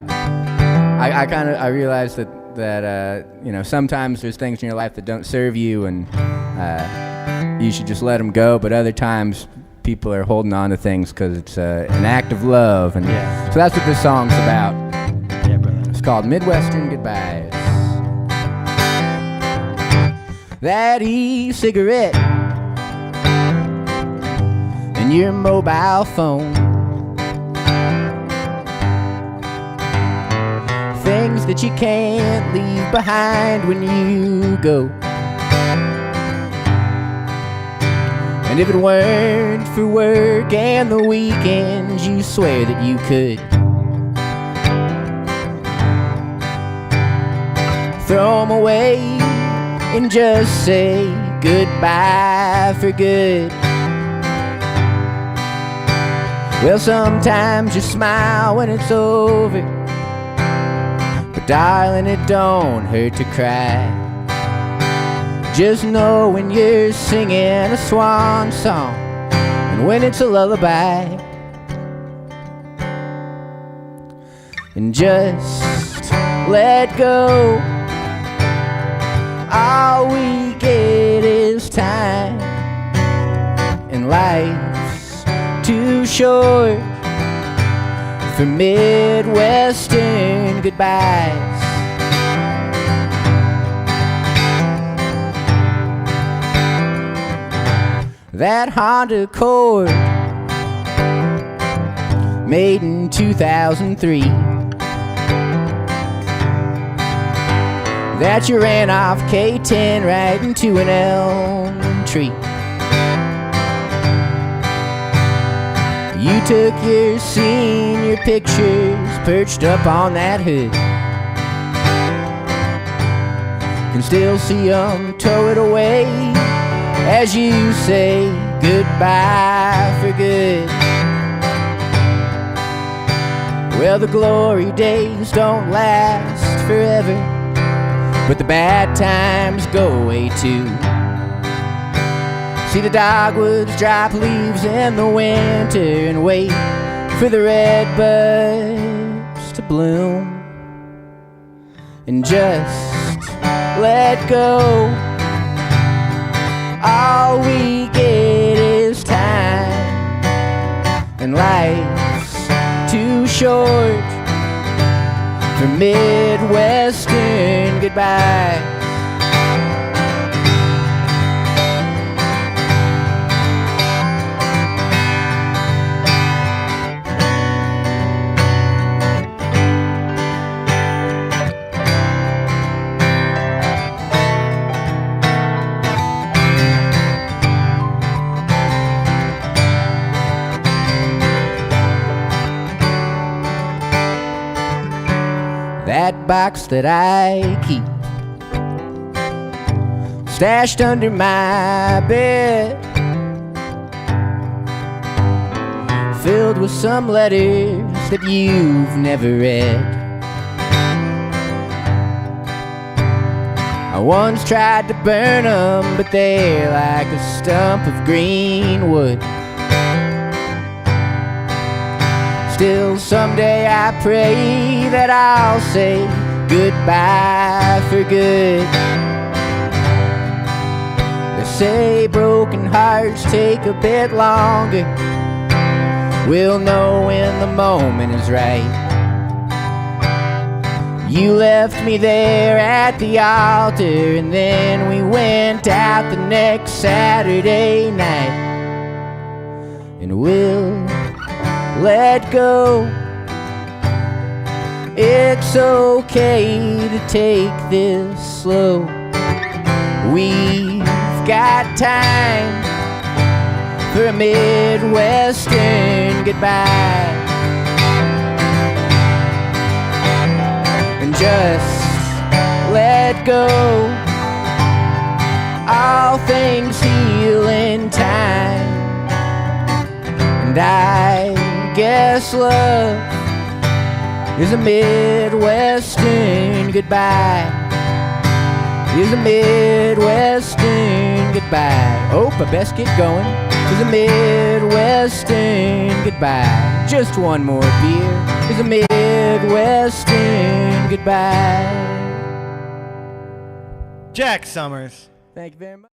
I realized that you know, sometimes there's things in your life that don't serve you, and you should just let them go. But other times, people are holding on to things because it's an act of love, and so that's what this song's about. Yeah, brother. It's called Midwestern Goodbyes. That e-cigarette and your mobile phone, things that you can't leave behind when you go. And if it weren't for work and the weekends, you swear that you could throw them away and just say goodbye for good. Well, sometimes you smile when it's over, but darling, it don't hurt to cry. Just know when you're singing a swan song and when it's a lullaby. And just let go. All we get is time, and life's too short for Midwestern goodbyes. That Honda Accord, made in 2003, that you ran off K10 right into an elm tree. You took your senior pictures perched up on that hood. Can still see 'em tow it away as you say goodbye for good. Well, the glory days don't last forever, but the bad times go away too. See the dogwoods drop leaves in the winter and wait for the red buds to bloom. And just let go. All we get is time, and life's too short for Midwestern goodbye. That box that I keep stashed under my bed, filled with some letters that you've never read. I once tried to burn them, but they're like a stump of green wood. Still, someday I pray that I'll say goodbye for good. They say broken hearts take a bit longer. We'll know when the moment is right. You left me there at the altar, and then we went out the next Saturday night. And we'll let go. It's okay to take this slow. We've got time for a Midwestern goodbye. And just let go. All things heal in time, and I guess love is a Midwestern goodbye. Is a Midwestern goodbye. Oh, I best get going. Is a Midwestern goodbye. Just one more beer. Is a Midwestern Midwestern goodbye. Jack Summers. Thank you very much.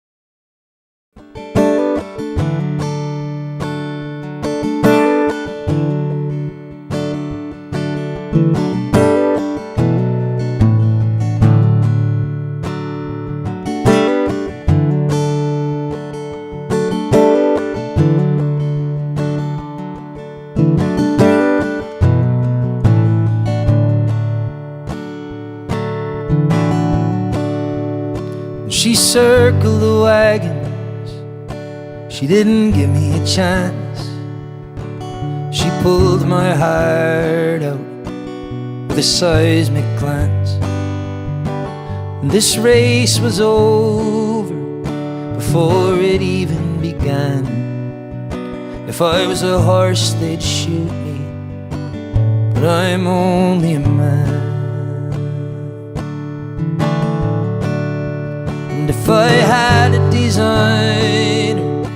She circled the wagons, she didn't give me a chance. She pulled my heart out with a seismic glance. And this race was over before it even began. If I was a horse they'd shoot me, but I'm only a man. And if I had a designer,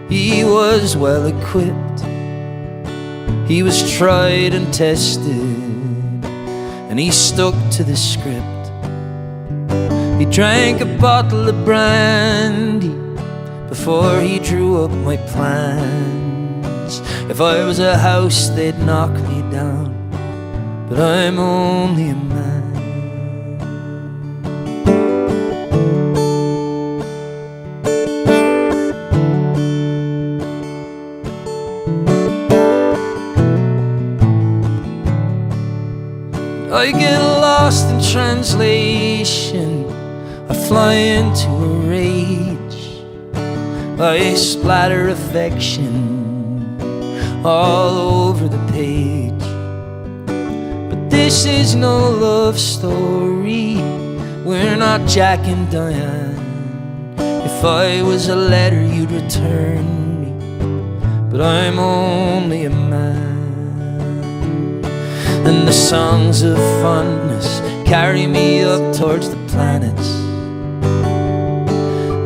he was well equipped. He was tried and tested, and he stuck to the script. He drank a bottle of brandy before he drew up my plans. If I was a house, they'd knock me down, but I'm only a man. I get lost in translation, I fly into a rage, I splatter affection all over the page. But this is no love story, we're not Jack and Diane. If I was a letter you'd return me, but I'm only a man. And the songs of fondness carry me up towards the planets.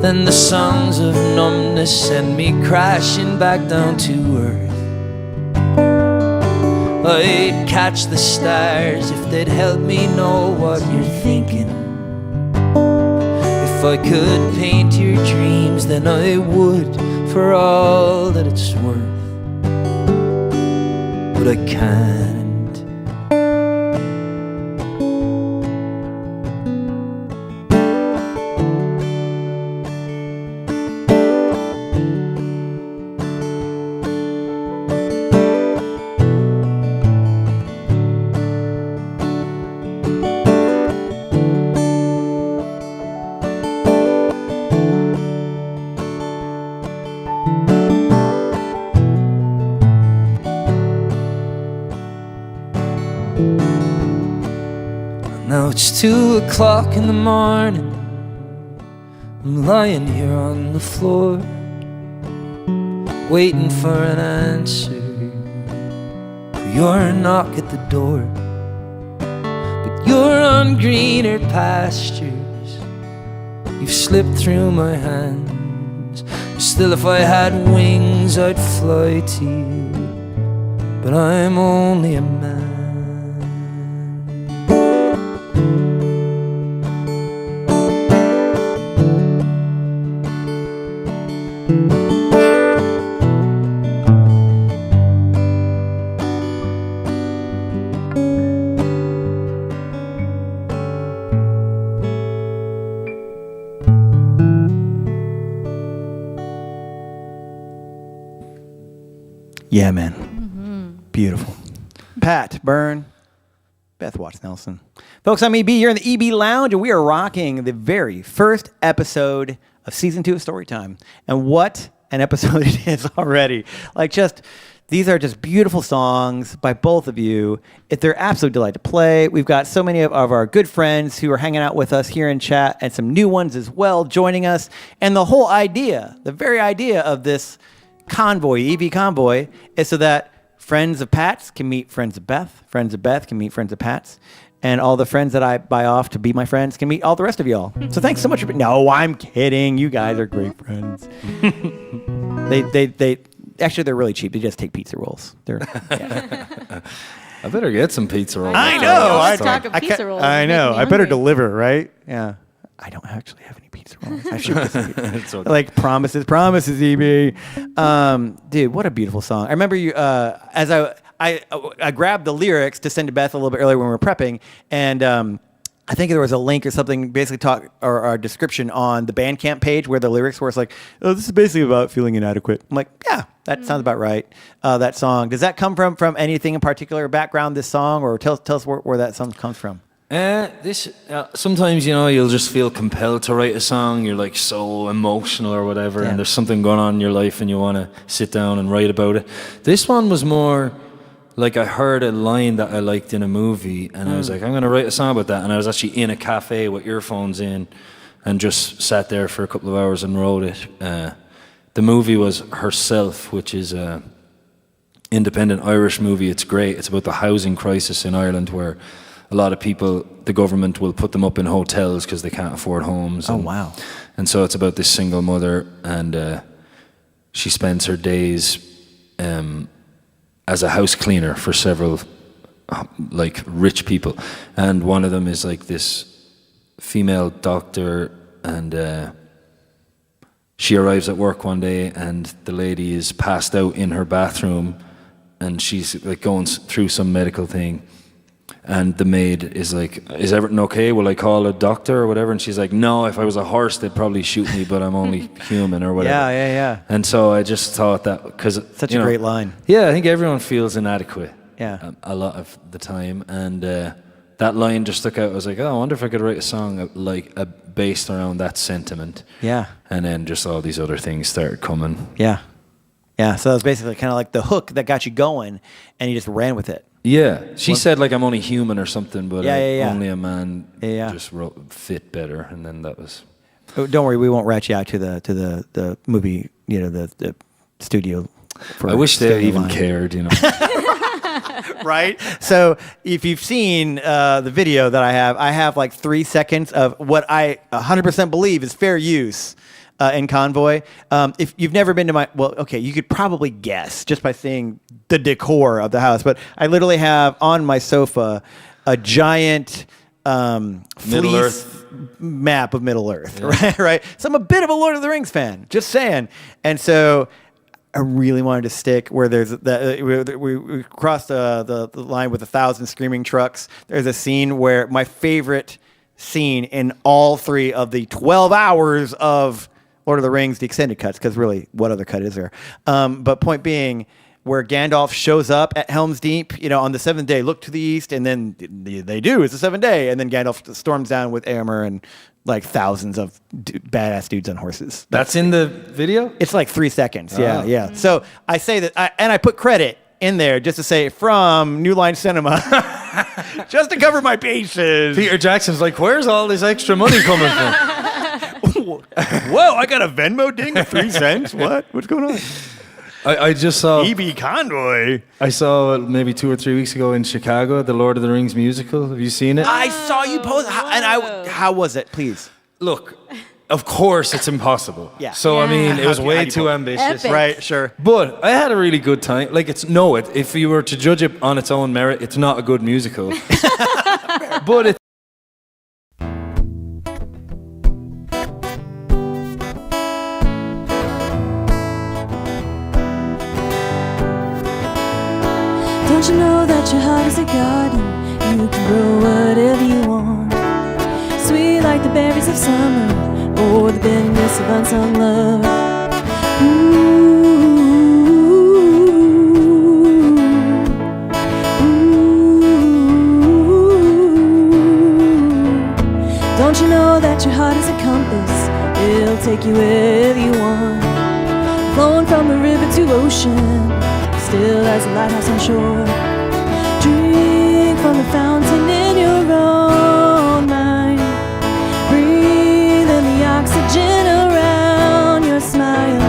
Then the songs of numbness send me crashing back down to earth. I'd catch the stars if they'd help me know what you're thinking. If I could paint your dreams, then I would, for all that it's worth. But I can't. Now it's 2 o'clock in the morning, I'm lying here on the floor, waiting for an answer for your knock at the door. But you're on greener pastures, you've slipped through my hands. Still, if I had wings I'd fly to you, but I'm only a man. Yeah, man. Beautiful. Pat Byrne, Beth Watts Nelson. Folks, I'm EB. You're in the EB Lounge, and we are rocking the very first episode of Season 2 of Storytime. And what an episode it is already. These are just beautiful songs by both of you. They're absolute delight to play. We've got so many of our good friends who are hanging out with us here in chat, and some new ones as well joining us. And the whole idea, the very idea of this convoy, EB Convoy, is so that friends of Pat's can meet friends of Beth can meet friends of Pat's, and all the friends that I buy off to be my friends can meet all the rest of y'all. So thanks so much for no, I'm kidding. You guys are great friends. They actually, they're really cheap. They just take pizza rolls. I better get some pizza rolls. I know. Let's talk of pizza rolls. I know. Making me I better hungry. deliver, right? Yeah. I don't actually have any pizza rolls. I should It's okay. like promises, EB. Dude, what a beautiful song. I remember you as I grabbed the lyrics to send to Beth a little bit earlier when we were prepping, and I think there was a link or something, basically or a description on the Bandcamp page where the lyrics were. It's like, oh, this is basically about feeling inadequate. I'm like, yeah, that sounds about right. That song, does that come from anything in particular background? This song, or tell us where that song comes from. Sometimes, you'll just feel compelled to write a song. You're like so emotional or whatever, and there's something going on in your life, and you want to sit down and write about it. This one was more like I heard a line that I liked in a movie, and I was like, I'm going to write a song about that. And I was actually in a cafe with earphones in, and just sat there for a couple of hours and wrote it. The movie was Herself, which is a independent Irish movie. It's great. It's about the housing crisis in Ireland, where a lot of people, the government will put them up in hotels because they can't afford homes. Oh, wow. And so it's about this single mother, and she spends her days as a house cleaner for several like rich people. And one of them is like this female doctor, and she arrives at work one day, and the lady is passed out in her bathroom, and she's like going through some medical thing. And the maid is like, is everything okay? Will I call a doctor or whatever? And she's like, no, if I was a horse, they'd probably shoot me, but I'm only human or whatever. Yeah. And so I just thought that, because... Such a great line. Yeah, I think everyone feels inadequate. Yeah. A lot of the time. And that line just stuck out. I was like, oh, I wonder if I could write a song based around that sentiment. Yeah. And then just all these other things started coming. Yeah. Yeah. So it was basically kind of like the hook that got you going, and you just ran with it. Yeah, she said like I'm only human or something, but only a man just fit better, and then that was. Oh, don't worry, we won't rat you out to the movie, the studio. I wish they even cared, Right? So if you've seen the video that I have like 3 seconds of what I 100% believe is fair use. In Convoy. If you've never been to you could probably guess just by seeing the decor of the house, but I literally have on my sofa a giant Middle Earth map of Middle Earth, right? So I'm a bit of a Lord of the Rings fan, just saying. And so I really wanted to stick where there's we crossed the line with 1,000 screaming trucks. There's a scene where my favorite scene in all 3 of the 12 hours of Lord of the Rings, the extended cuts, because really, what other cut is there? But point being, where Gandalf shows up at Helm's Deep, on the 7th day, look to the east, and then they do, it's the 7th day, and then Gandalf storms down with Éomer and like thousands of badass dudes on horses. That's in the video? It's like 3 seconds, yeah. So I say that, I put credit in there just to say, from New Line Cinema, just to cover my bases. Peter Jackson's like, where's all this extra money coming from? Whoa, I got a Venmo ding of 3 cents? What? What's going on? I just saw... EB Convoy. I saw maybe 2 or 3 weeks ago in Chicago, the Lord of the Rings musical. Have you seen it? I saw you post. How was it, please? Look, of course it's impossible. Yeah. So, I mean, it was How'd way you too pull it? ambitious. Epic. Right, sure. But I had a really good time. Like, if you were to judge it on its own merit, it's not a good musical. But it's... Don't you know that your heart is a garden? You can grow whatever you want. Sweet like the berries of summer, or the bitterness of unsung love. Don't you know that your heart is a compass? It'll take you wherever you want. Flowing from the river to ocean, still as a lighthouse on shore. Drink from the fountain in your own mind. Breathe in the oxygen around your smile.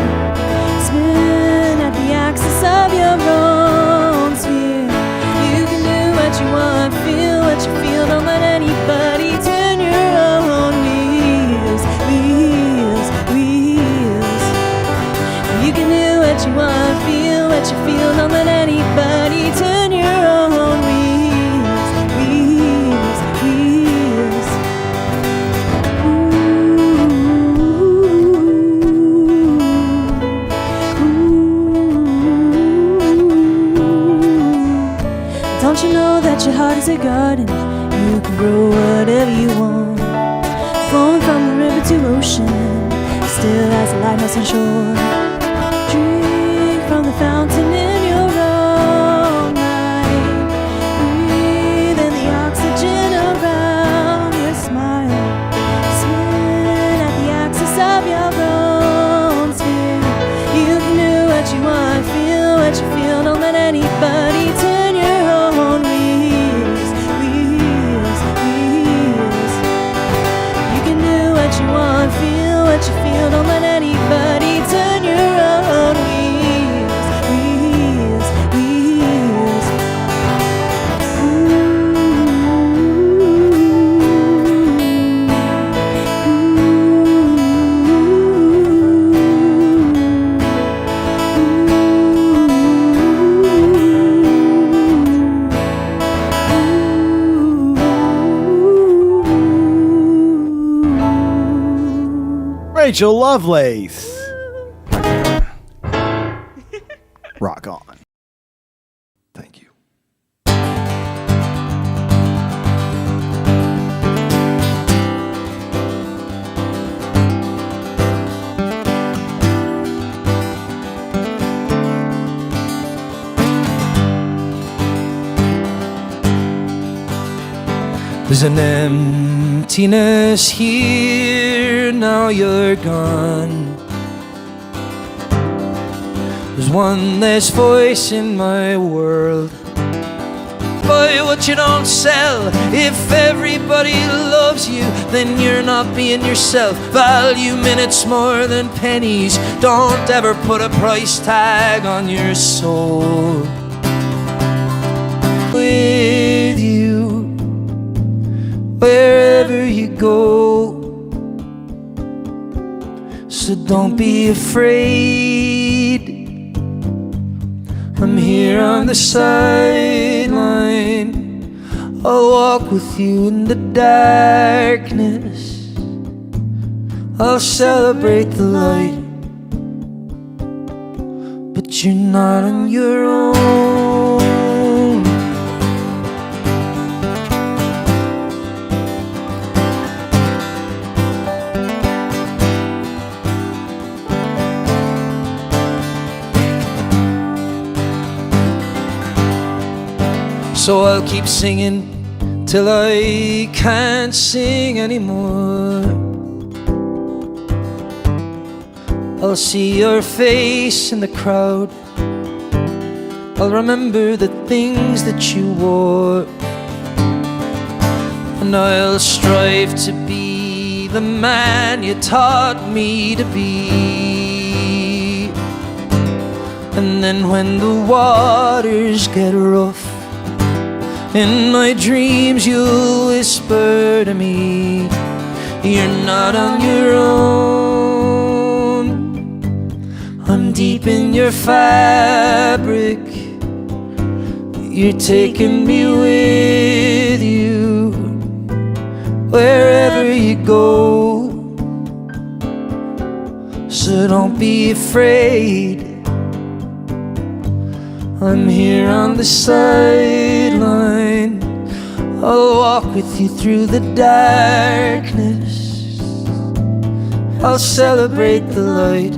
Spin at the axis of your own sphere. You can do what you want, feel what you feel. Don't let anybody turn your own wheels, wheels, wheels. You can do what you want, feel what you feel. Don't let anybody turn your own wheels. a garden, you can grow whatever you want. Flowing from the river to ocean, still as a lighthouse on shore. Drink from the fountain in your own light. Breathe in the oxygen around your smile. Spin at the axis of your own sphere. You can do what you want, feel what you feel. Don't let anybody turn your own wheels, wheels, wheels. You can do what you want, feel what you feel. Don't let anybody turn your own wheels, wheels, wheels. Rachel Lovelace. Rock on. Thank you. There's an emptiness here, now you're gone. There's one less voice in my world. Buy what you don't sell. If everybody loves you, then you're not being yourself. Value minutes more than pennies. Don't ever put a price tag on your soul. With you, wherever you go. So don't be afraid. I'm here on the sideline. I'll walk with you in the darkness. I'll celebrate the light. But you're not on your own. So I'll keep singing till I can't sing anymore. I'll see your face in the crowd. I'll remember the things that you wore. And I'll strive to be the man you taught me to be. And then when the waters get rough, in my dreams you'll whisper to me, you're not on your own. I'm deep in your fabric. You're taking me with you wherever you go. So don't be afraid. I'm here on the sideline. I'll walk with you through the darkness. I'll celebrate the light.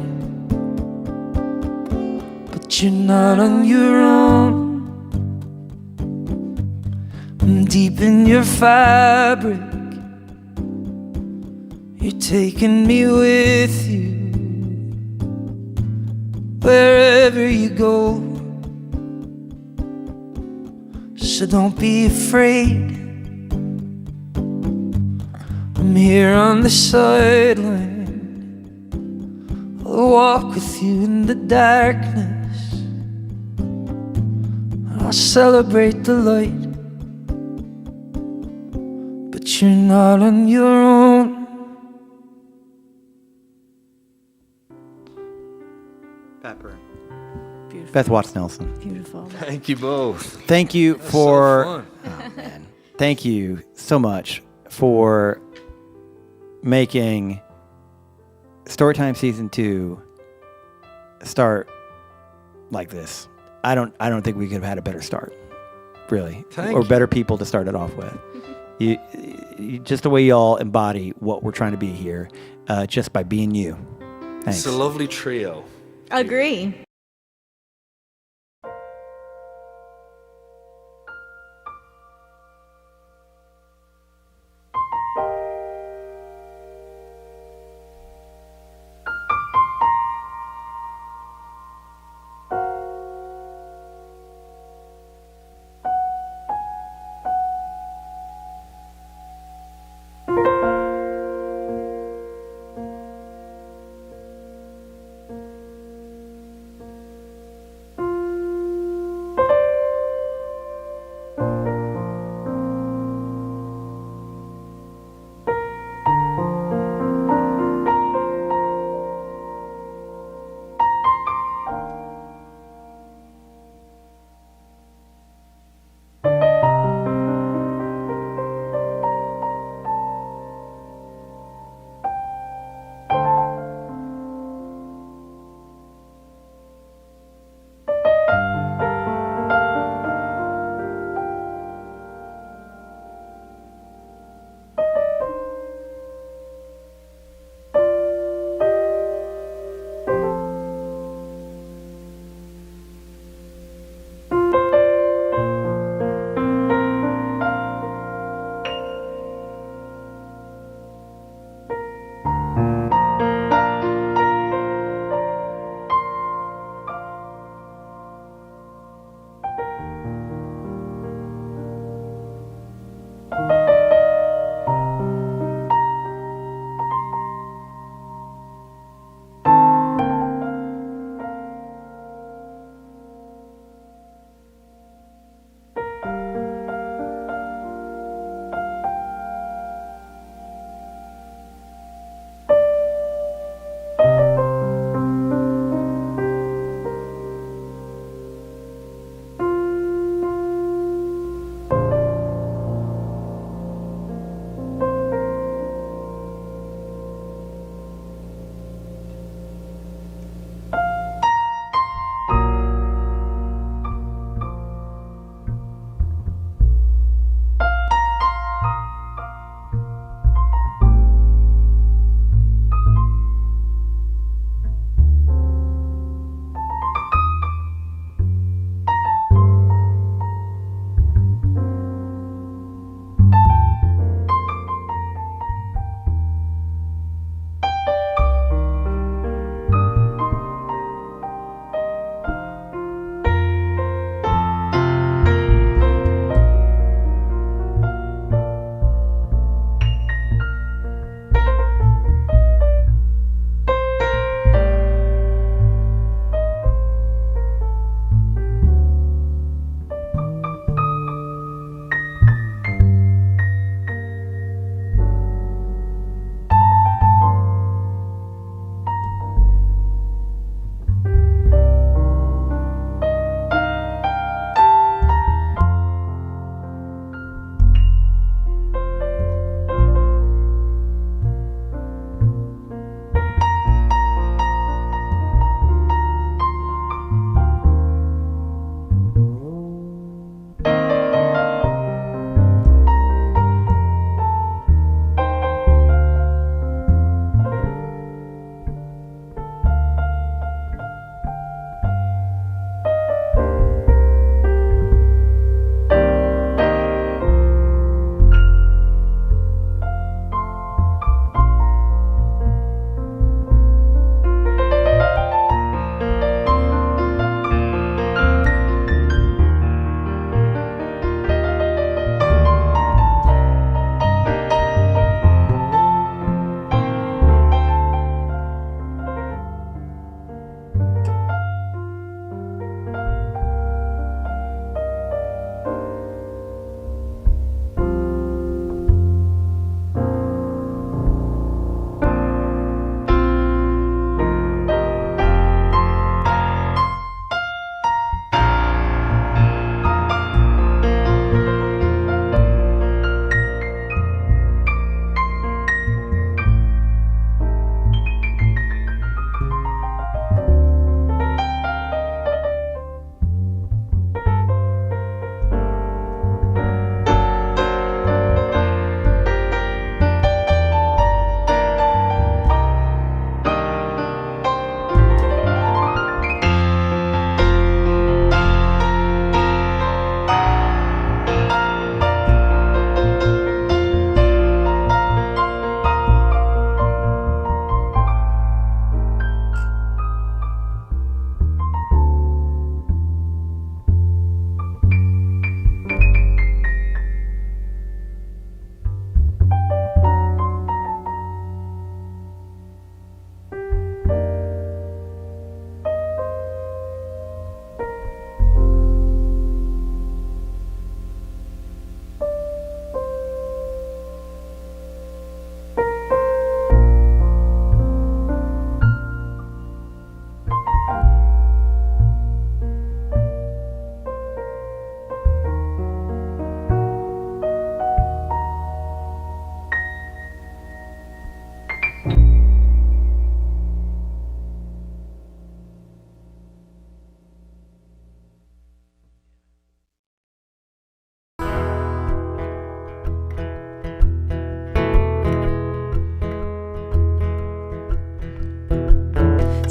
But you're not on your own. I'm deep in your fabric. You're taking me with you wherever you go. So don't be afraid. I'm here on the sideline. I'll walk with you in the darkness. I'll celebrate the light. But you're not on your own. Pat Byrne. Beautiful. Beth Watts Nelson. Beautiful. Thank you both. Thank you That's for. so fun. Oh, man. Thank you so much for making Storytime Season 2 start like this. I don't think we could have had a better start. really, Thank or you. better people to start it off with. You just the way you all embody what we're trying to be here, just by being you. Thanks. It's a lovely trio. Agree.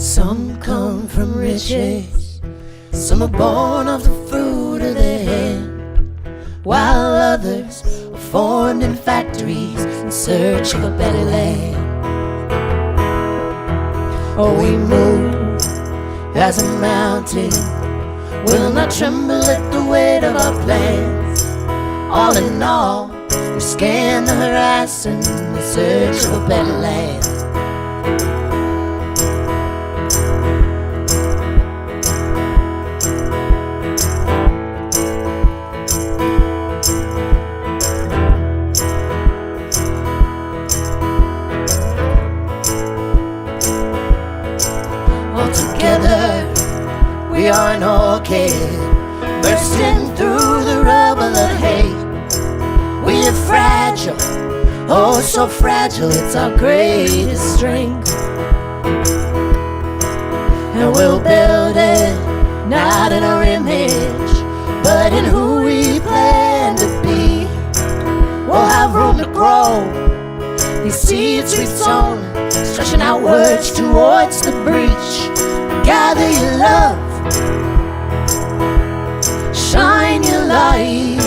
Some come from riches, some are born of the fruit of their hand, while others are formed in factories in search of a better land. Oh, we move as a mountain, will not tremble at the weight of our plans. All in all, we scan the horizon in search of a better land. We are an orchid bursting through the rubble of hate. We are fragile, oh so fragile, it's our greatest strength. And we'll build it, not in our image, but in who we plan to be. We'll have room to grow, these seeds we've sown, stretching outwards towards the breach. Gather your love, shine your light,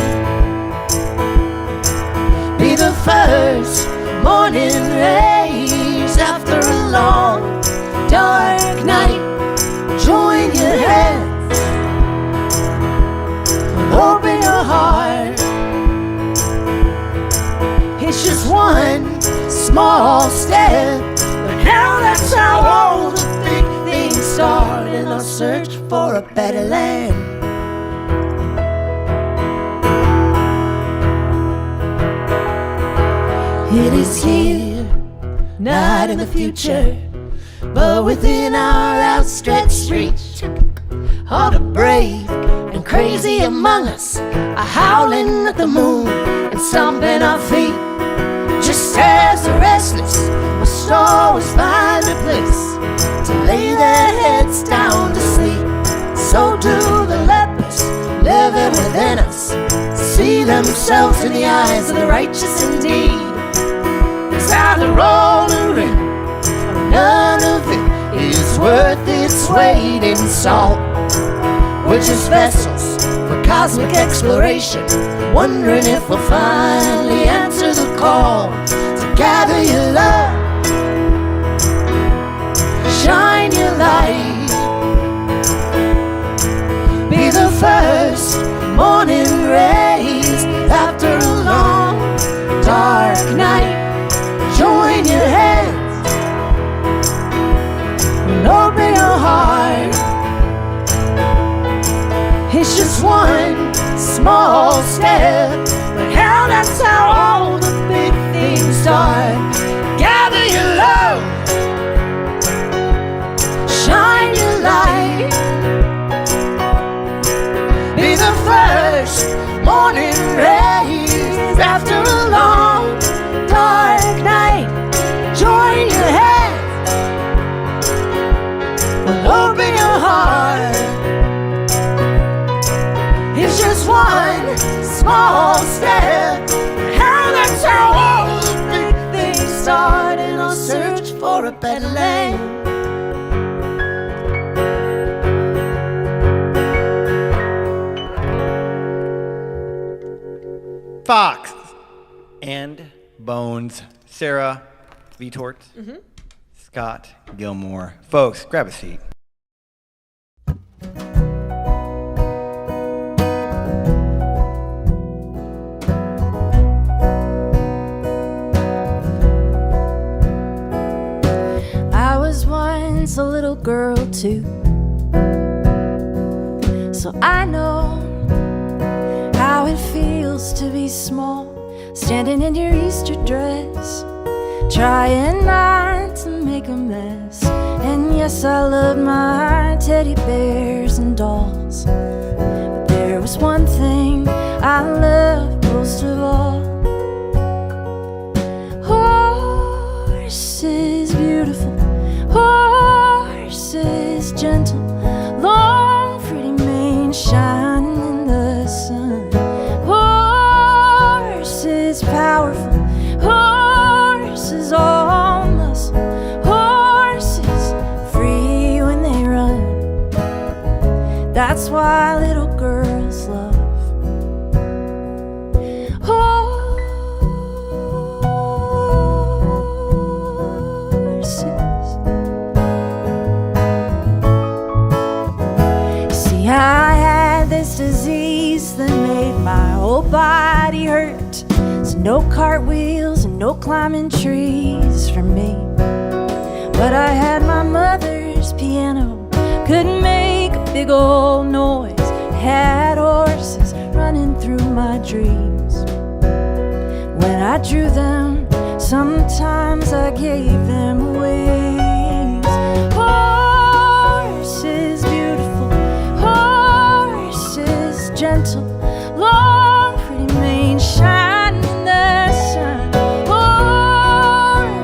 be the first morning rays after a long dark night. Join your hands, open your heart. It's just one small step, but now that's how all the big things start in our search for a better land. It is here, not in the future, but within our outstretched reach. All the brave and crazy among us are howling at the moon and stomping our feet. Just as the restless must always find a place to lay their heads down to sleep, so do the lepers living within us see themselves in the eyes of the righteous indeed. It's either all or in, or none of it is worth its weight in salt. We're just vessels for cosmic exploration, wondering if we'll finally answer the call to gather your love, shine your light, be the first morning rays after a long dark night. Join your hands and open your heart. It's just one small step, but hell, that's how all the big things start. Gather your love, shine your light, be the first morning rays after a long dark night. Join your hands and open your heart. It's just one small step, how that's how all the big things start in our search for a better land. Fox and Bones, Sarah Vitort, Scott Gilmore. Folks, grab a seat. I was once a little girl too, so I know how it feels to be small, standing in your Easter dress, trying not to make a mess. And yes, I loved my teddy bears and dolls, but there was one thing I loved most of all. Horses beautiful, horses gentle, long pretty mane shining in the sun. Horses powerful, horses all muscle, horses free That's why little girls love I had this disease that made my whole body hurt. So no cartwheels and no climbing trees for me. But I had my mother's piano, couldn't make a big old noise. Had horses running through my dreams. When I drew them, sometimes I gave them wings. Horses beautiful, horses gentle, long pretty mane shining in the sun.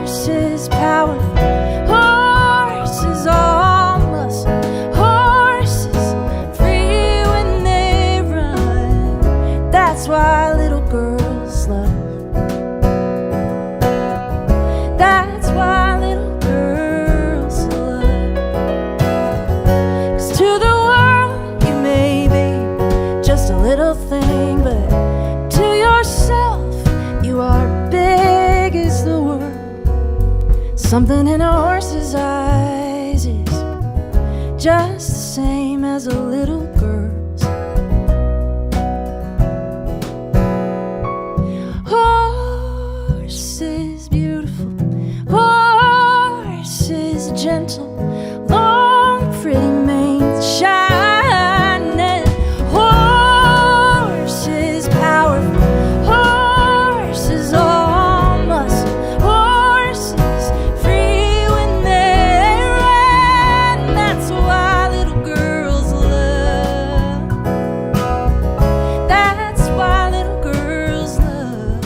Horses powerful, horses all muscle, horses free when they run. That's why little girls love. That's why little girls love. 'Cause to the world you may be just a little thing, but to yourself you are big as the world. Something in a horse's eyes is just the same as a little girl's. Horses beautiful, horses gentle, long pretty manes shining. Horses powerful, horses all muscle, horses free when they run. That's why little girls love. That's why little girls love.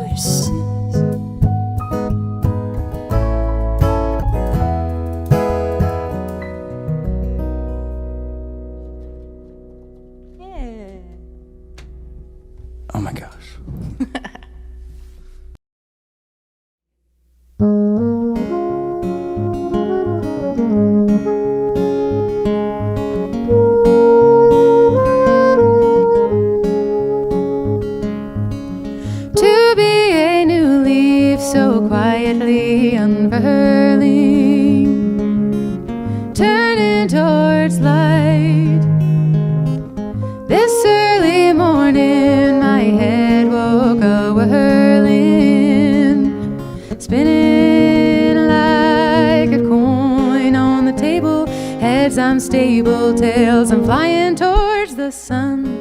Horses. Yeah. Oh my gosh. To be a new leaf so quietly unfurling, turning towards light. This early morning my head woke a whirling, spinning like a coin on the table. Heads I'm stable, tails I'm flying towards the sun.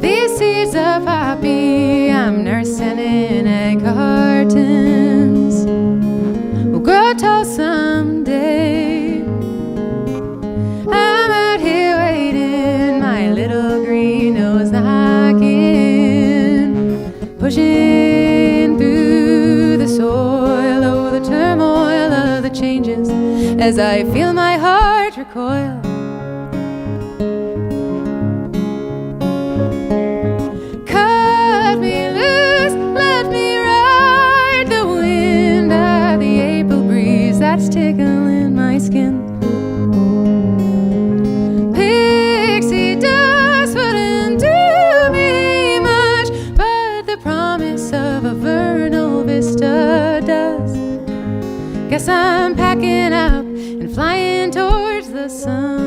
These seeds of poppy I'm nursing in egg cartons will grow tall someday. I'm out here waiting, my little green nose knocking, pushing through the soil, oh the turmoil of the changes as I feel my heart recoil. Cut me loose, let me ride the wind of the April breeze that's tickling my skin. Pixie dust wouldn't do me much, but the promise of a vernal vista does. Guess I'm packing up and flying towards the sun.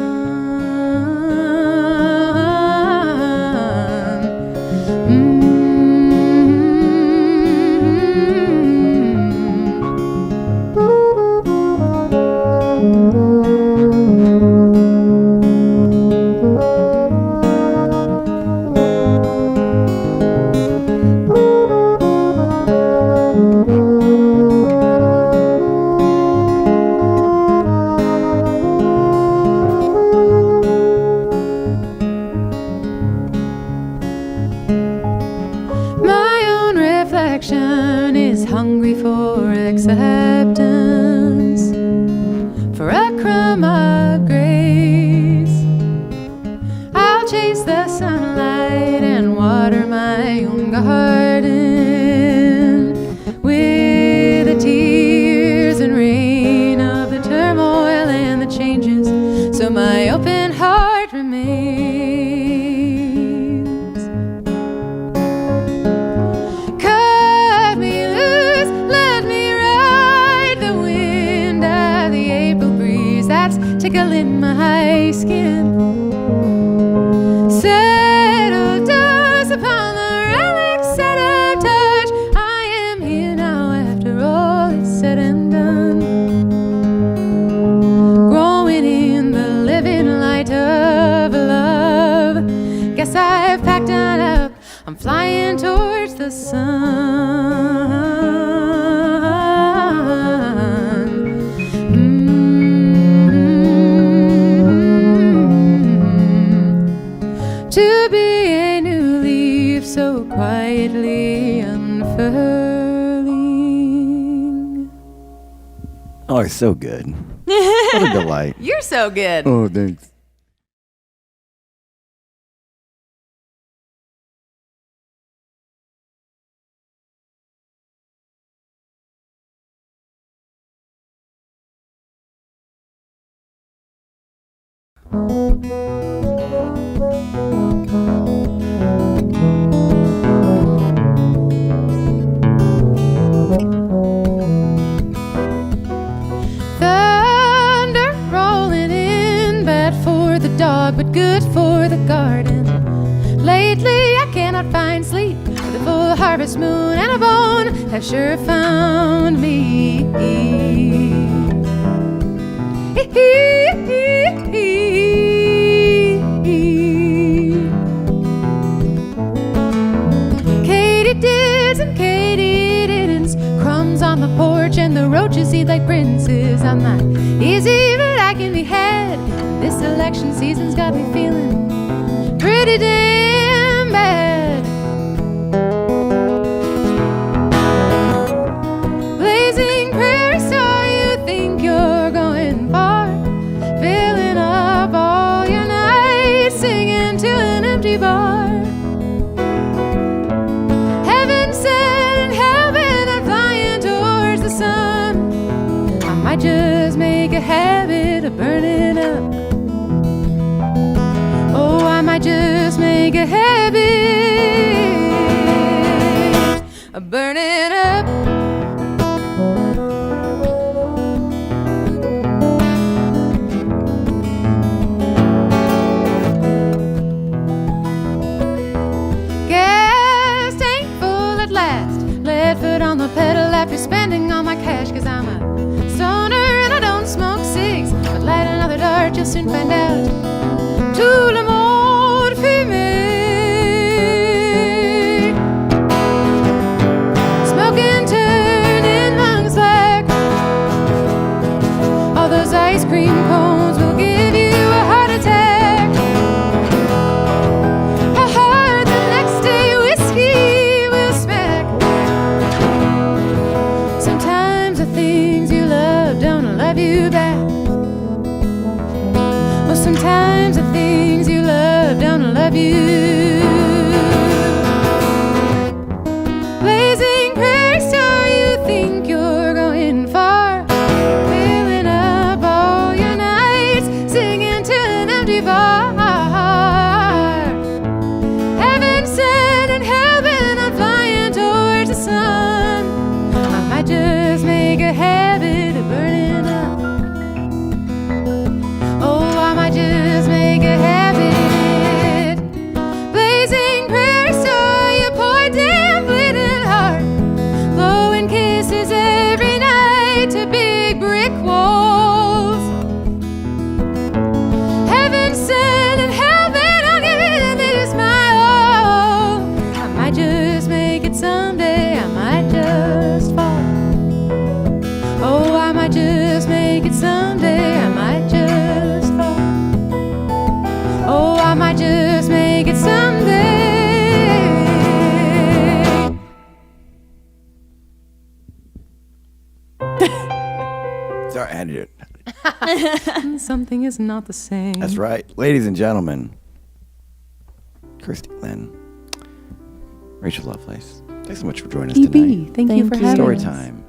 tickling my skin. Settle dust upon the relics set of touch. I am here now after all is said and done. Growing in the living light of love. Guess I've packed on up. I'm flying towards the sun. To be a new leaf so quietly unfurling. Oh, it's so good. What a delight. You're so good. Oh, thanks. Thunder rolling in, bad for the dog, but good for the garden. Lately I cannot find sleep, but the full harvest moon and a bone have sure found me. Katydids and katydidn's, crumbs on the porch and the roaches eat like princes. I'm not easy, but I can be had. This election season's got me feeling pretty damn bad. Blazing prairie star, you think you're going far, filling up all your nights, singing to an empty bar. Heaven sent and heaven, I'm flying towards the sun. I might just make a habit of burning up. Oh, I might just make a habit of burning up. Gas tank full at last. Lead foot on the pedal after spending all my cash. Cause I'm a stoner and I don't smoke cigs, but light another dart, you'll soon find out. Tout le monde fumer. Smoking, turning lungs black. All those ice cream cones will give you a heart attack. How hard the next day whiskey will smack. Sometimes the things you love don't love you back. Well, sometimes the things you love don't love you. Blazing prairie star, you think you're going far, filling up all your nights, singing to an empty bar. Heaven sent and heaven, I'm flying towards the sun. I might just make a habit of burning up. Oh, I might just make a habit. Blazing prairie star, you poor damn bleeding heart, blowing kisses every night to big brick walls. Heaven sent and heaven, I'll give this my all. I might just make it someday, I might just fall. Oh, I might just make it someday, I might just fall. Oh, I might just make it someday. Sorry, I had to do it. Something is not the same. That's right. Ladies and gentlemen, Kirstie Lynn, Rachel Lovelace, thanks so much for joining us tonight. Thank you for having Story us. time,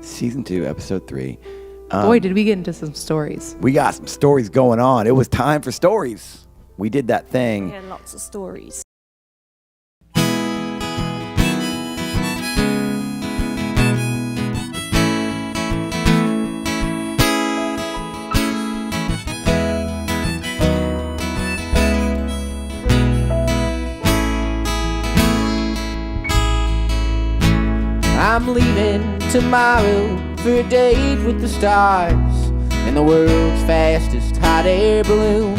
season 2, episode 3. Boy, did we get into some stories. We got some stories going on. It was time for stories. We did that thing. We had lots of stories. I'm leaving tomorrow for a date with the stars in the world's fastest hot air balloon.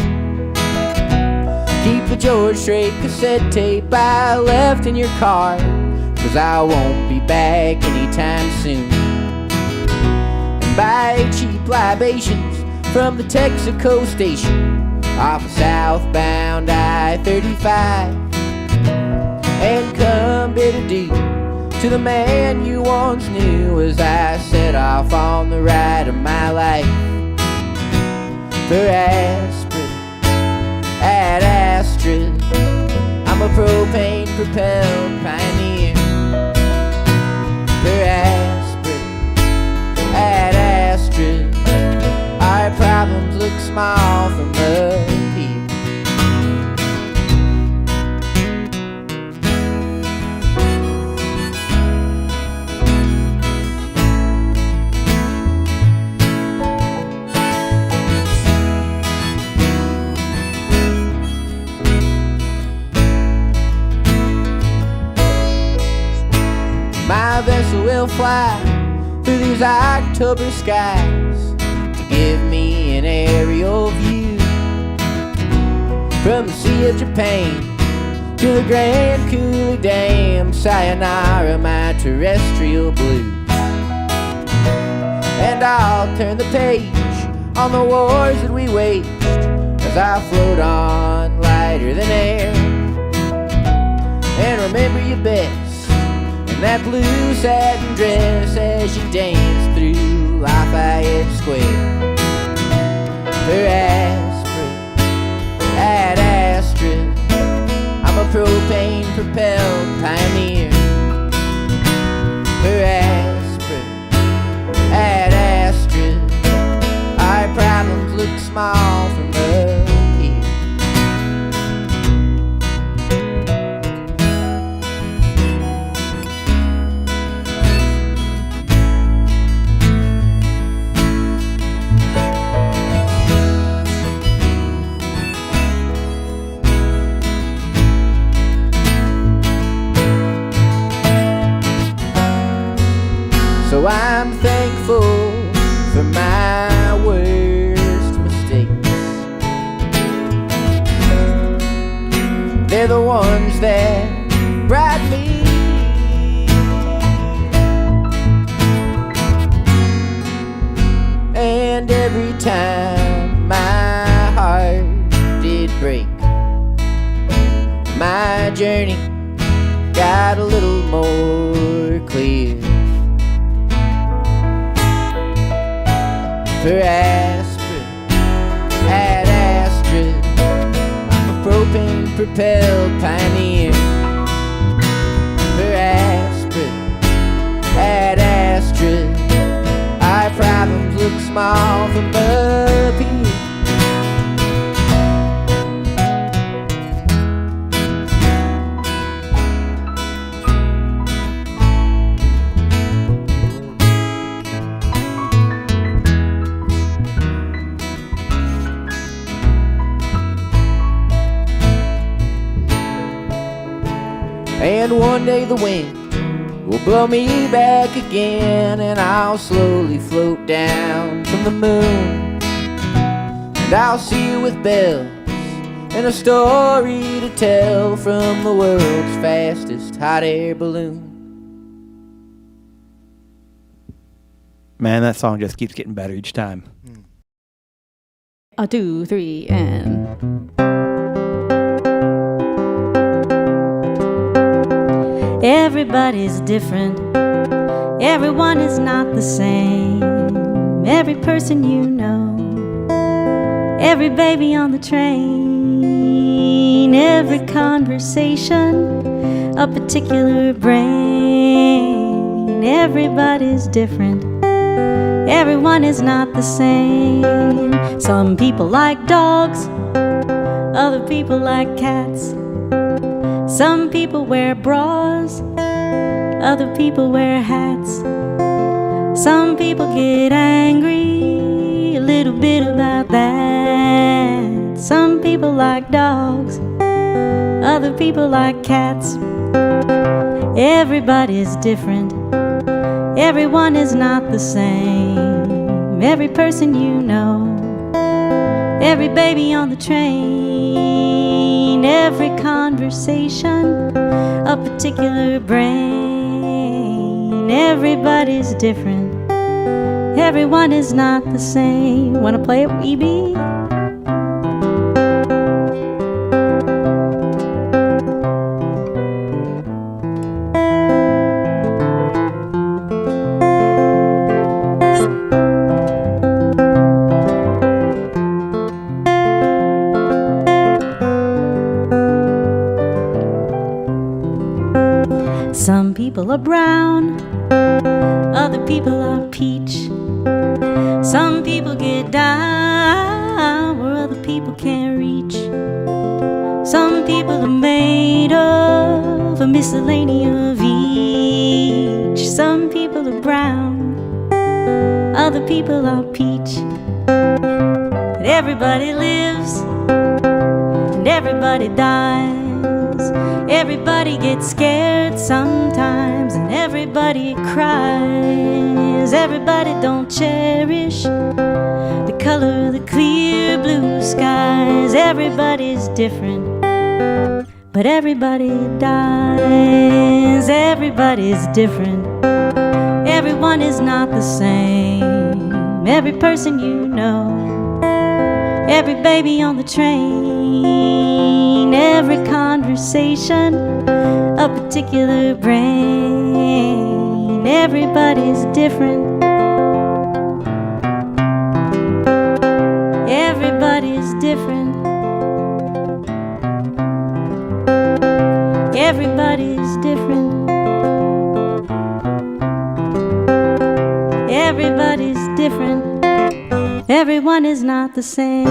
Keep the George Strait cassette tape I left in your car, 'cause I won't be back anytime soon. And buy cheap libations from the Texaco station off of southbound I-35, and come bid adieu to the man you once knew as I set off on the ride of my life. For aspirin at Astra, I'm a propane-propelled pioneer. For aspirin at Astra, our problems look small from up here. My vessel will fly through these October skies to give me an aerial view from the Sea of Japan to the Grand Coulee Dam. Sayonara, my terrestrial blues. And I'll turn the page on the wars that we waged as I float on lighter than air, and remember you best in that blue satin dress as you dance through Lafayette Square. For aspirin at Astra, I'm a propane-propelled pioneer. For aspirin at Astra, our problems look small from up here. So I'm thankful for my worst mistakes. They're the ones that brought me. And every time my heart did break, my journey got a little more clear. For aspirin at Astra, I'm a propane-propelled pioneer. For aspirin at Astra, our problems look small from up here. And one day the wind will blow me back again, and I'll slowly float down from the moon. And I'll see you with bells and a story to tell from the world's fastest hot air balloon. Man, that song just keeps getting better each time. 1, 2, 3, and... Everybody's different. Everyone is not the same. Every person you know, every baby on the train, every conversation, a particular brain. Everybody's different. Everyone is not the same. Some people like dogs, other people like cats. Some people wear bras, other people wear hats. Some people get angry, a little bit about that. Some people like dogs, other people like cats. Everybody's different. Everyone is not the same. Every person you know, every baby on the train, every conversation, a particular brain. Everybody's different. Everyone is not the same. Wanna play it, EB? Some people are brown, other people are peach. Some people get down where other people can't reach. Some people are made of a miscellany of each. Some people are brown, other people are peach. But everybody lives and everybody dies. Everybody gets scared sometimes and everybody cries. Everybody don't cherish the color of the clear blue skies. Everybody's different, but everybody dies. Everybody's different. Everyone is not the same. Every person you know, every baby on the train, every conversation, a particular brain. Everybody's different. Everybody's different. Everybody's different. Everybody's different. Everyone is not the same.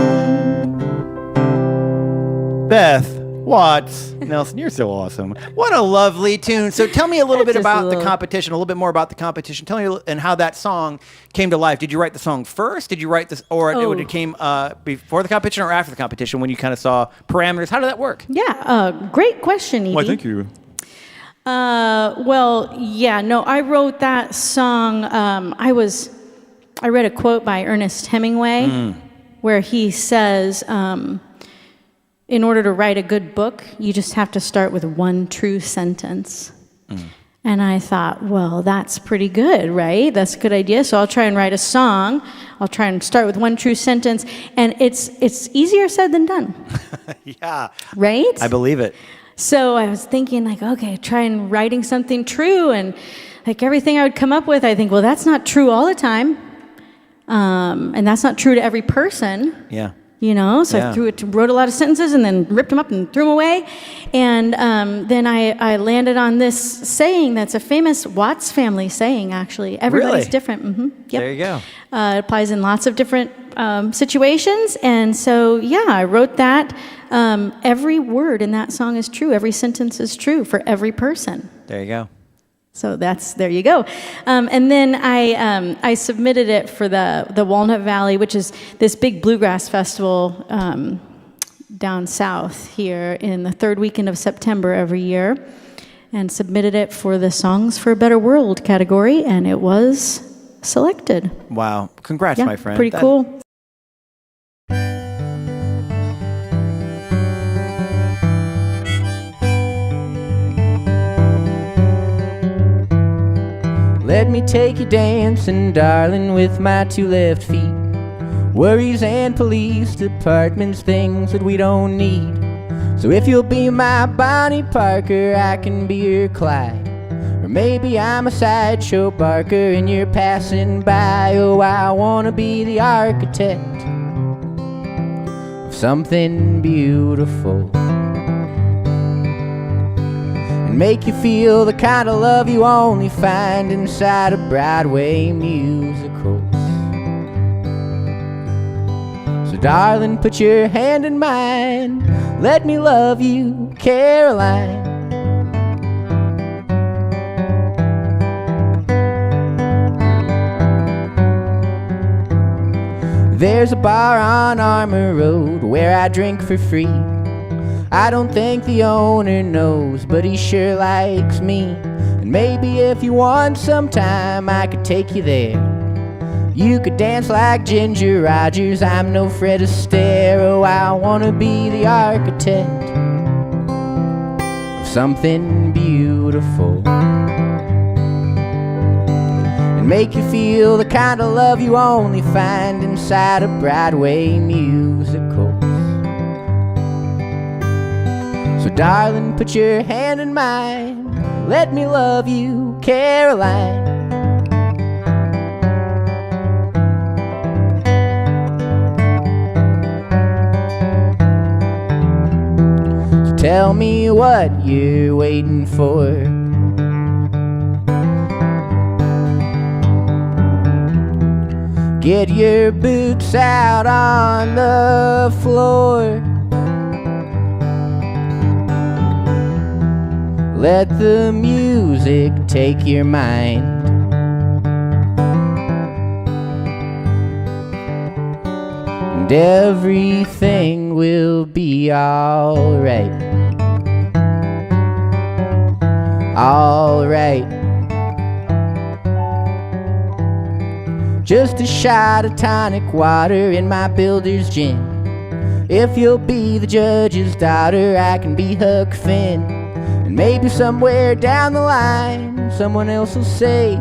Beth Watts Nelson, you're so awesome. What a lovely tune. So tell me a little bit about the competition, a little bit more about the competition. Tell me and how that song came to life. Did you write the song first? Did you write this, or it came before the competition or after the competition when you kind of saw parameters? How did that work? Yeah, great question, Evie. Why, thank you. I wrote that song. I read a quote by Ernest Hemingway where he says, in order to write a good book, you just have to start with one true sentence. And I thought, well, that's pretty good, right? That's a good idea. So I'll try and write a song. I'll try and start with one true sentence. And it's easier said than done. Yeah. Right? I believe it. So I was thinking, like, okay, try and writing something true. And like everything I would come up with, I think, well, that's not true all the time. And that's not true to every person. Yeah. You know, so I wrote a lot of sentences and then ripped them up and threw them away. And then I landed on this saying that's a famous Watts family saying, actually. Everybody's different. Mm-hmm. Yep. There you go. It applies in lots of different situations. And so, I wrote that. Every word in that song is true. Every sentence is true for every person. There you go. So there you go. And then I submitted it for the Walnut Valley, which is this big bluegrass festival down south here in the third weekend of September every year, and submitted it for the Songs for a Better World category, and it was selected. Wow. Congrats, my friend. Pretty cool. Let me take you dancing, darling, with my two left feet. Worries and police departments, things that we don't need. So if you'll be my Bonnie Parker, I can be your Clyde. Or maybe I'm a sideshow barker and you're passing by. Oh, I wanna be the architect of something beautiful, make you feel the kind of love you only find inside of Broadway musicals. So darling, put your hand in mine, let me love you, Caroline. There's a bar on Armour Road where I drink for free. I don't think the owner knows, but he sure likes me. And maybe if you want some time, I could take you there. You could dance like Ginger Rogers, I'm no Fred Astaire. Oh, I wanna be the architect of something beautiful, and make you feel the kind of love you only find inside a Broadway musical. So darling, put your hand in mine, let me love you, Caroline. So tell me what you're waiting for. Get your boots out on the floor. Let the music take your mind. And everything will be alright. Alright. Just a shot of tonic water in my builder's gin. If you'll be the judge's daughter, I can be Huck Finn. And maybe somewhere down the line, someone else will say,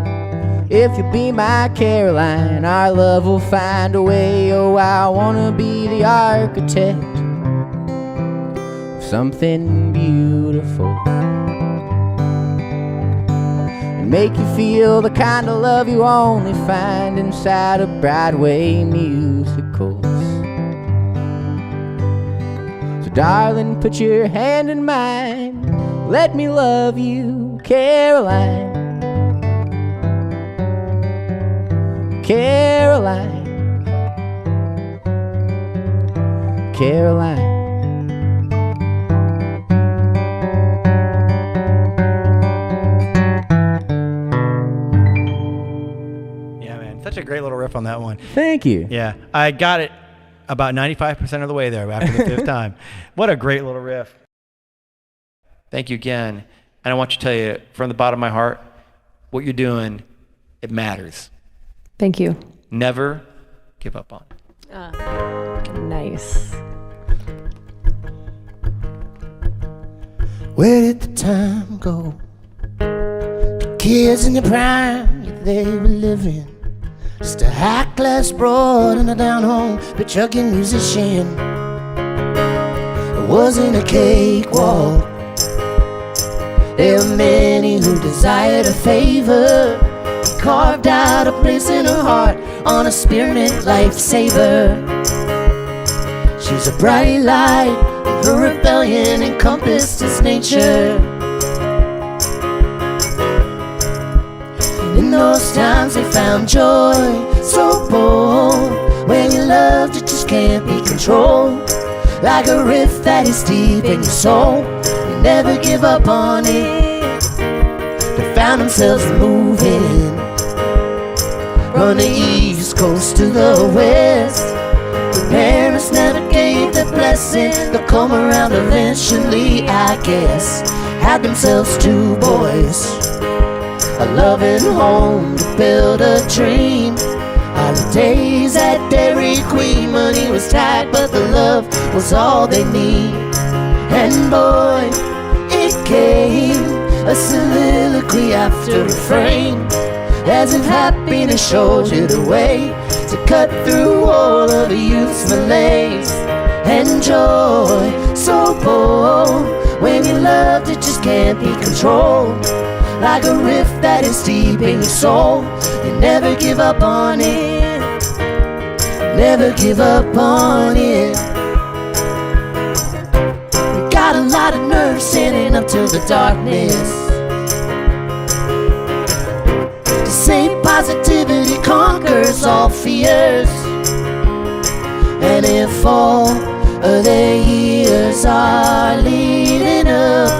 if you'll be my Caroline, our love will find a way. Oh, I wanna be the architect of something beautiful, and make you feel the kind of love you only find inside of Broadway musicals. So darling, put your hand in mine, let me love you, Caroline. Caroline. Caroline. Yeah, man. Such a great little riff on that one. Thank you. Yeah. I got it about 95% of the way there after the fifth time. What a great little riff. Thank you again. And I want to tell you from the bottom of my heart, what you're doing, it matters. Thank you. Never give up on it. Nice. Where did the time go? The kids in their prime, yeah, they were living. Just a high-class broad and a down-home but-chugging musician. It wasn't a cakewalk. There were many who desired a favor, carved out a place in her heart on a spearmint lifesaver. She's a bright light, her rebellion encompassed his nature. And in those times they found joy so bold. When you loved, it just can't be controlled. Like a riff that is deep in your soul, you never give up on it. They found themselves moving from the east coast to the west. The parents never gave the blessing, they'll come around eventually, I guess. Had themselves two boys, a loving home to build a dream. Holidays at Dairy Queen, money was tight but the love was all they need. And boy, it came, a soliloquy after refrain, as if happiness showed you the way to cut through all of the youth's malaise. And joy so bold, when you loved, it just can't be controlled. Like a riff that is deep in your soul, you never give up on it. Never give up on it. We got a lot of nerve standing up to the darkness. To say positivity conquers all fears. And if all of their years are leading up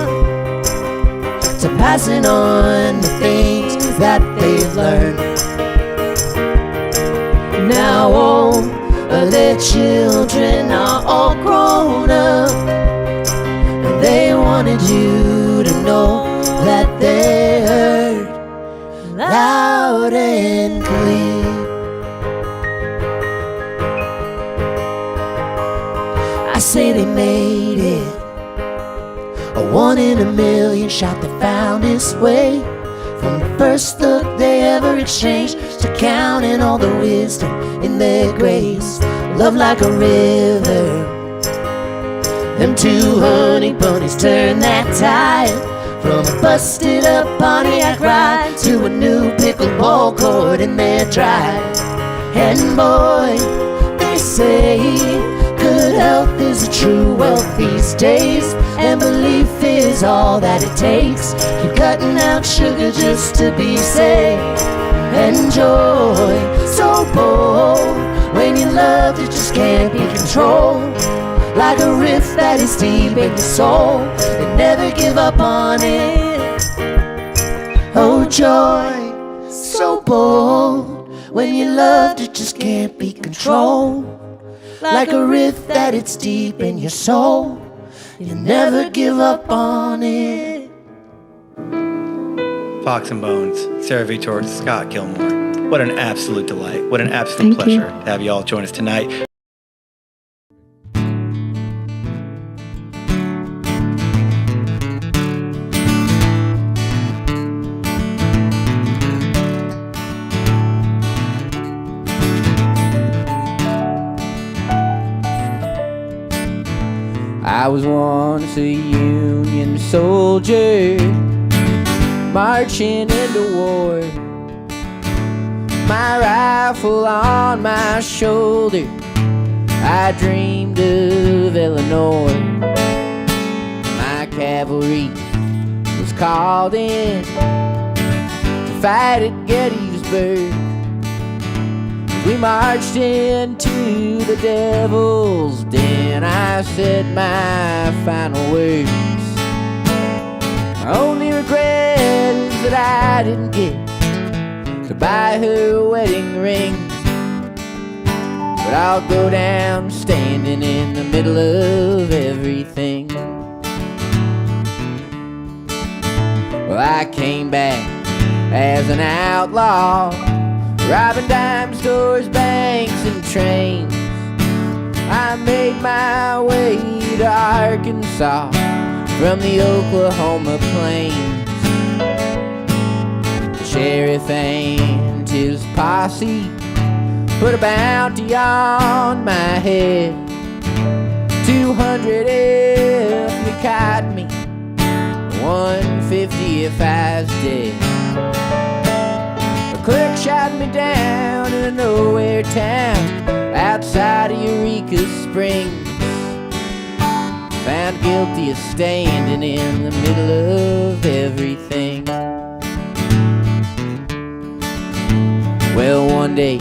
to passing on the things that they've learned, now all of their children are all grown up, and they wanted you to know that they're I say they made it. A 1 in a million shot that found its way. From the first look they ever exchanged to counting all the wisdom in their grace. Love like a river. Them 2 honey bunnies turn that tide. From a busted up Pontiac ride to a new pickleball court in their drive. And boy, they say good health is a true wealth these days, and belief is all that it takes. Keep cutting out sugar just to be safe. And joy, so bold, when you love it just can't be controlled. Like a rift that is deep in your soul, and never give up on it. Oh joy, so bold, when you loved it just can't be controlled. Like a rift that it's deep in your soul, you never give up on it. Fox and Bones, Sarah Vitor, Scott Gilmore. What an absolute delight. What an absolute pleasure to have you all join us tonight. I was once a Union soldier, marching into war. My rifle on my shoulder, I dreamed of Illinois. My cavalry was called in to fight at Gettysburg. We marched into the devil's den. I said my final words. My only regret is that I didn't get to buy her wedding ring. But I'll go down standing in the middle of everything. Well, I came back as an outlaw, robbing dime stores, banks, and trains. I made my way to Arkansas from the Oklahoma plains. The sheriff and his posse put a bounty on my head. 200 if you caught me, 150 if I was dead. Clerk shot me down in a nowhere town outside of Eureka Springs. Found guilty of standing in the middle of everything. Well, one day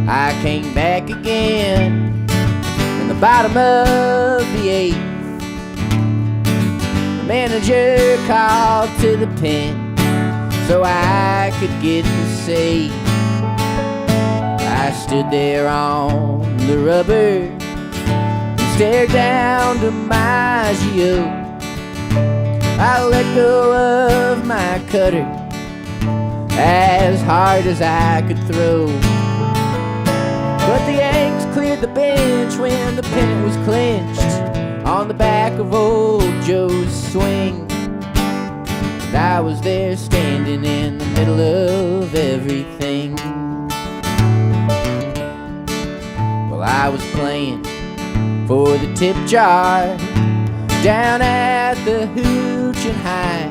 I came back again in the bottom of the 8th. The manager called to the pen so I could get the safe. I stood there on the rubber and stared down DiMaggio. I let go of my cutter as hard as I could throw. But the Yanks cleared the bench when the pennant was clinched on the back of old Joe's swing. And I was there standing in the middle of everything. Well, I was playing for the tip jar down at the Hooch and High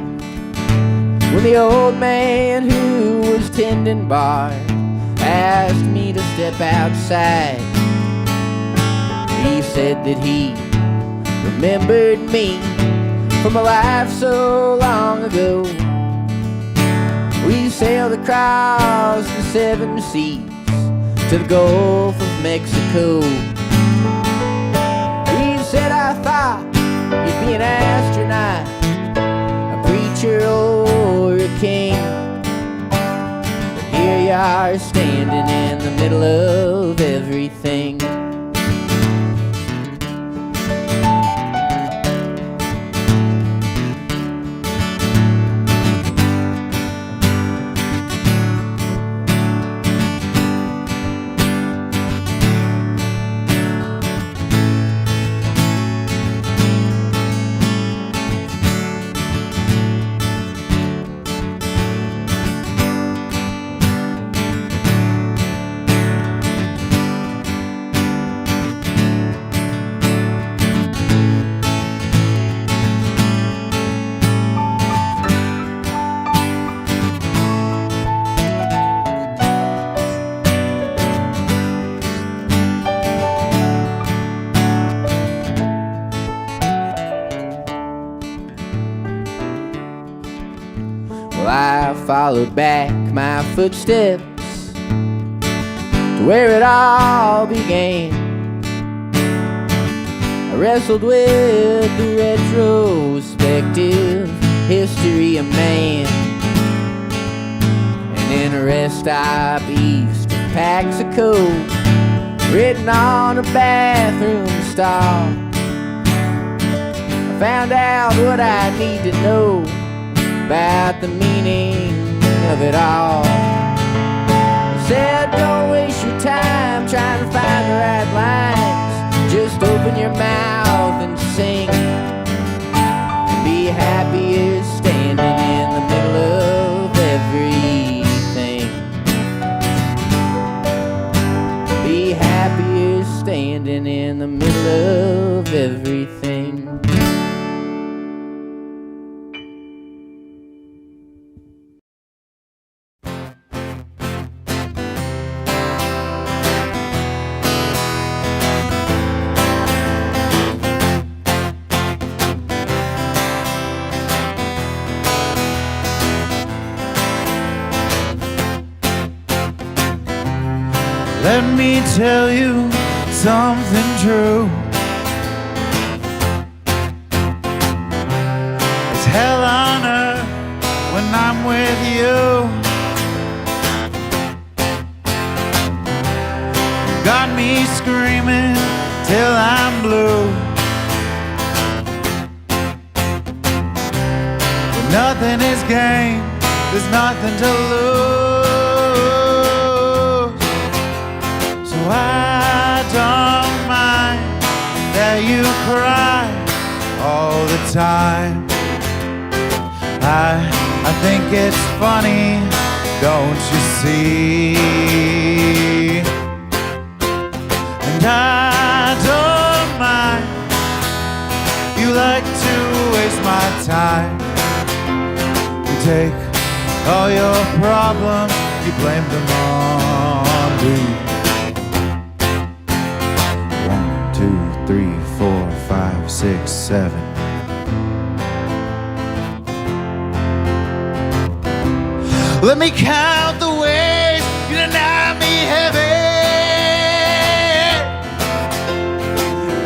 when the old man who was tending bar asked me to step outside. He said that he remembered me from a life so long ago. We sailed across the 7 seas to the Gulf of Mexico. He said, I thought you'd be an astronaut, a preacher or a king, but here you are standing in the middle of everything. followed back my footsteps to where it all began. I wrestled with the retrospective history of man, and in a rest stop east of Paxico, written on a bathroom stall, I found out what I need to know about the meaning of it all. I said, don't waste your time trying to find the right lines. Just open your mouth and sing, and be happier standing in the middle of everything. Be happier standing in the middle of everything. Let me tell you something true. It's hell on earth when I'm with you. Got me screaming till I'm blue. But nothing is gained, there's nothing to lose. I don't mind that you cry all the time. I think it's funny, don't you see? And I don't mind, you like to waste my time. You take all your problems, you blame them on me. 3, 4, 5, 6, 7. Let me count the ways you deny me heaven.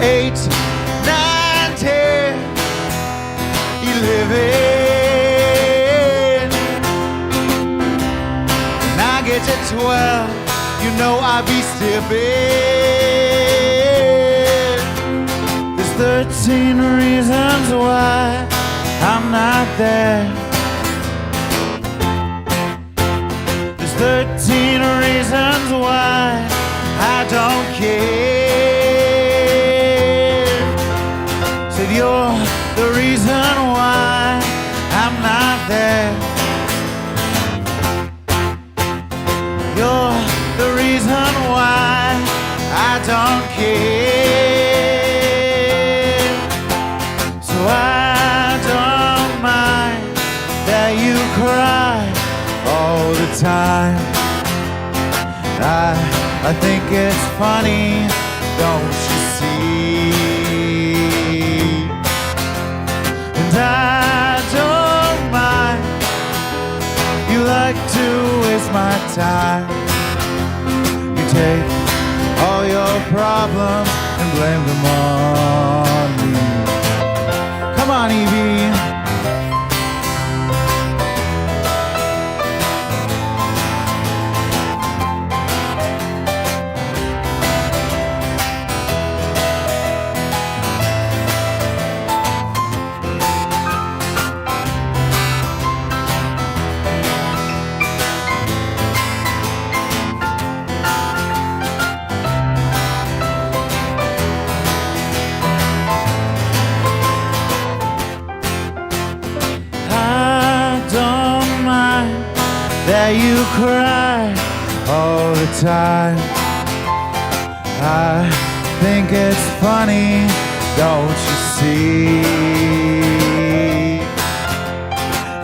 8, 9, 10, 11. When I get to 12, you know I'll be stepping. 13 reasons why I'm not there. There's 13 reasons why I don't care. Said you're the reason why I'm not there. You're the reason why I don't care. I don't mind that you cry all the time. I think it's funny, don't you see? And I don't mind, you like to waste my time. You take all your problems and blame them on me. Come on, Evie. That you cry all the time. I think it's funny, don't you see?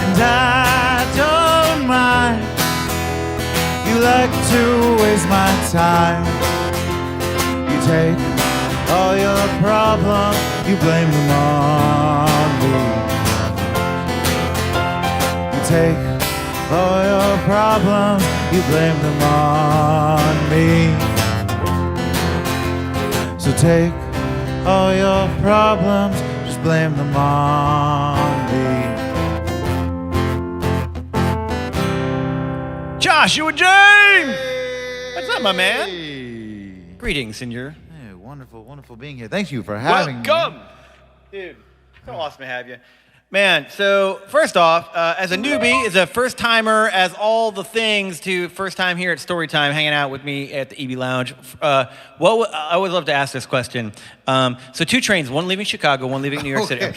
And I don't mind, you like to waste my time. You take all your problems, you blame them on me. You take all your problems, you blame them on me. So take all your problems, just blame them on me. Joshua James! What's up, my man? Greetings, senor. Hey, wonderful being here. Thank you for having me. Welcome! Dude, so awesome to have you. Man, so first off, as a newbie, as a first-timer, as all the things to first time here at Storytime, hanging out with me at the EBLounge, I always love to ask this question. So 2 trains, one leaving Chicago, one leaving New York City.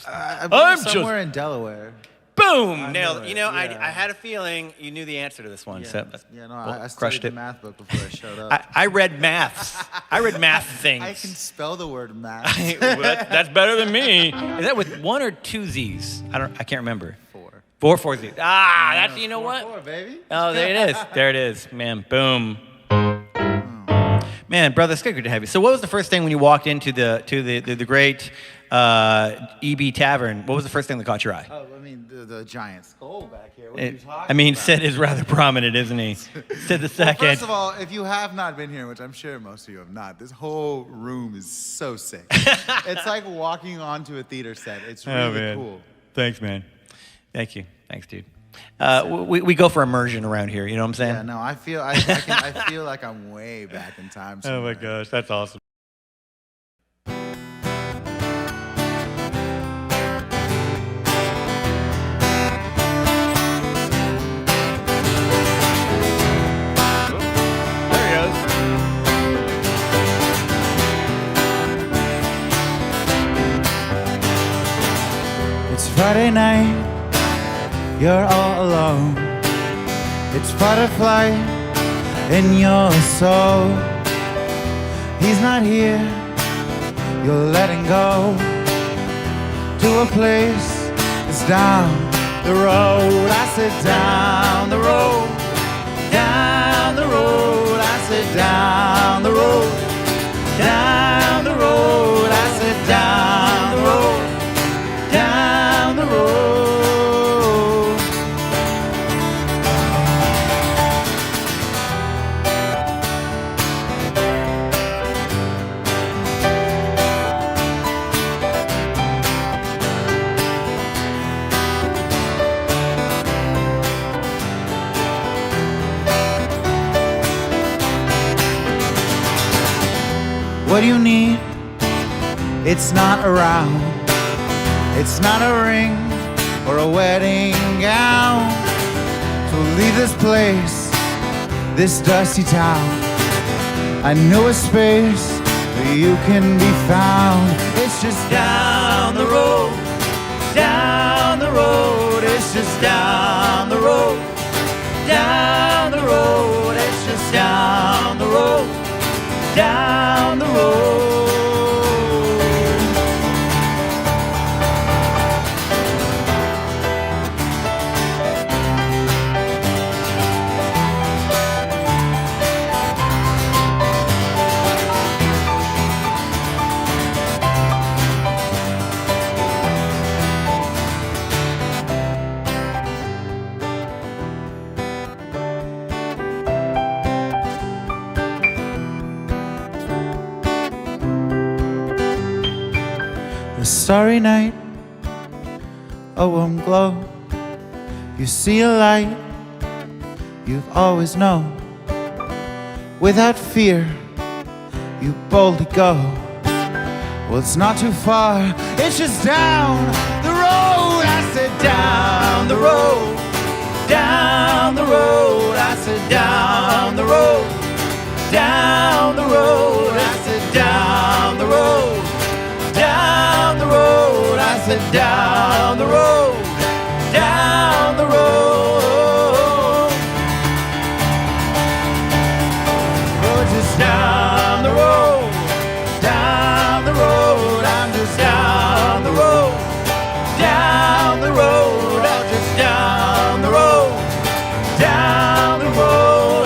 I'm somewhere in Delaware. Boom! Nailed it. You know, Yeah. I had a feeling you knew the answer to this one. Yeah, So I crushed studied the it. math book before I showed up. I read maths. I read math things. I can spell the word math. Well, that's better than me. Is that with 1 or 2 Z's? I can't remember. 4. 4 Z's. Ah, that's, you know what? 4, baby. Oh, there it is. There it is. Man, boom. Man, brother, it's good to have you. So what was the first thing when you walked into the great EB Tavern? What was the first thing that caught your eye? Oh, I mean, the giant skull back here. What are you talking I mean, about? Sid is rather prominent, isn't he? Sid the second. Well, first of all, if you have not been here, which I'm sure most of you have not, this whole room is so sick. It's like walking onto a theater set. It's really cool. Thanks, man. Thank you. Thanks, dude. We go for immersion around here. You know what I'm saying? Yeah, no, I feel like I'm way back in time. Oh my somewhere. gosh, that's awesome. There he is. It's Friday night, you're all alone. It's fight or flight in your soul. He's not here, you're letting go to a place that's down the road. I said down the road, down the road. I said down the road, down the road. I said down the road, down the road. What do you need? It's not around. It's not a ring or a wedding gown to leave this place, this dusty town. I know a space where you can be found. It's just down the road, down the road. It's just down the road, down the road. It's just down the road, down the road. A starry night, a warm glow. You see a light you've always known. Without fear, you boldly go. Well, it's not too far, it's just down the road. I said down the road, down the road. I said down the road, down the road. I said down the road, down the road. I said down the road, down the road. Oh, just down the road, down the road. I'm just down the road, down the road. I'm just down the road, down the road.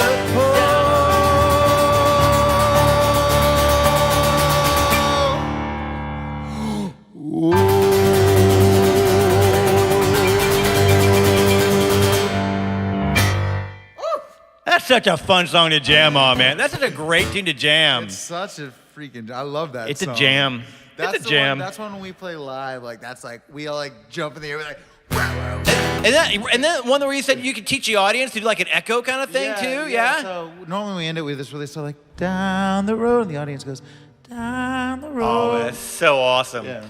such a fun song to jam on, man. That's such a great tune to jam. It's such a freaking. I love that. It's song. a jam. That's It's a jam. That's when we play live. Like that's like we all like jump in the air. We're like. And then one where you said you could teach the audience to do like an echo kind of thing too, yeah? So normally we end it with this really so like down the road, and the audience goes down the road. Oh, that's so awesome. Yeah.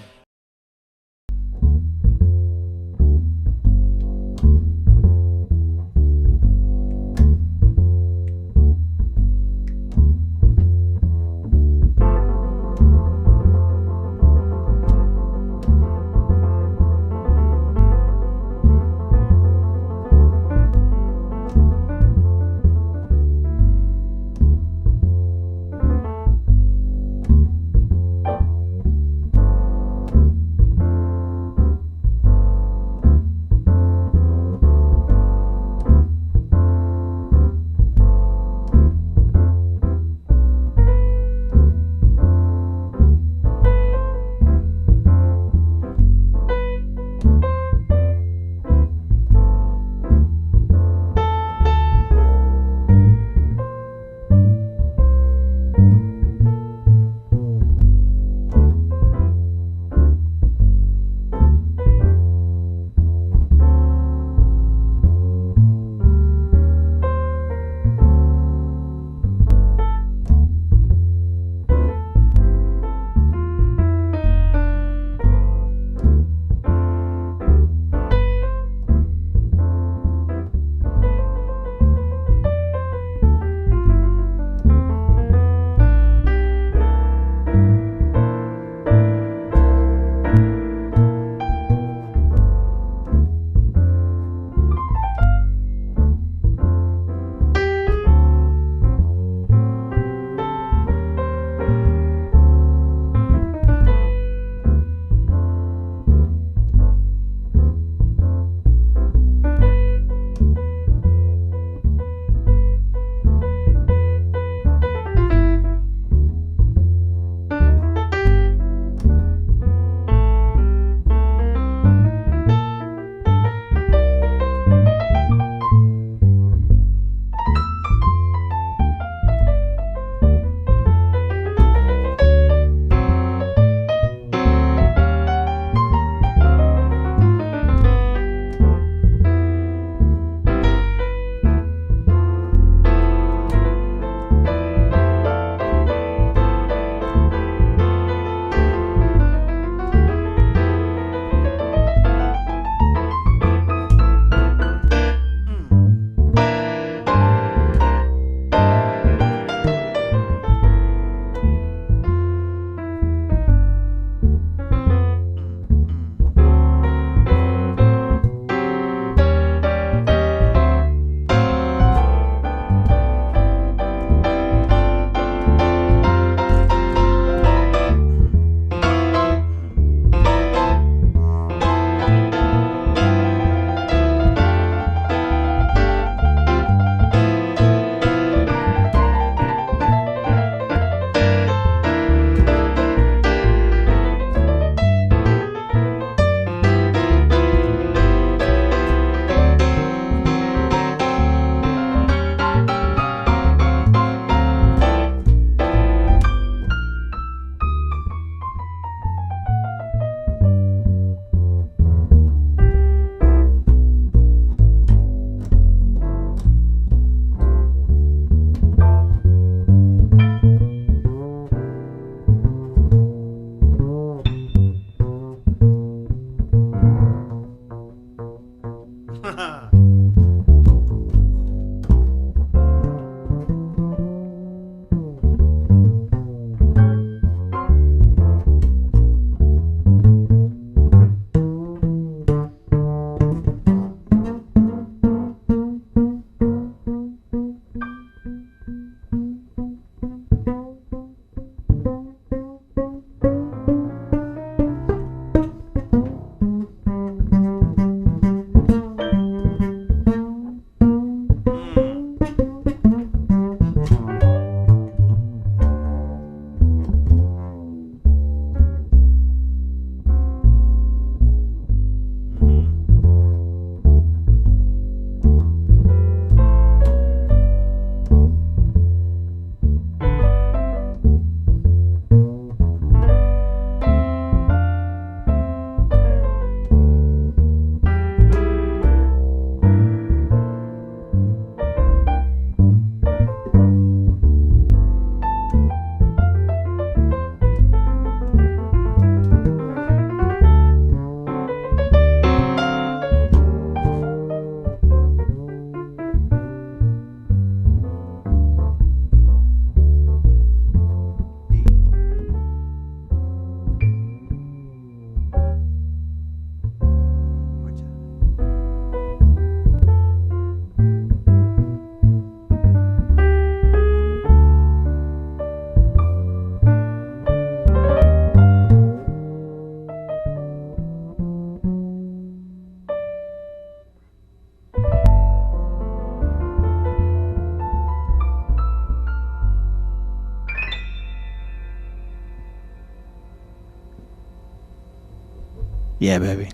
Yeah, baby.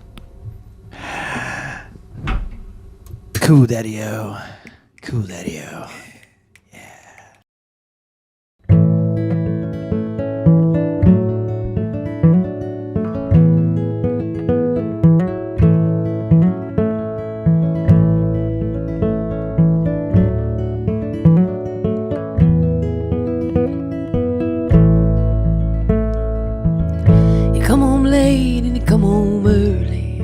Cool daddy-o. Cool daddy-o. You come home late and you come home early.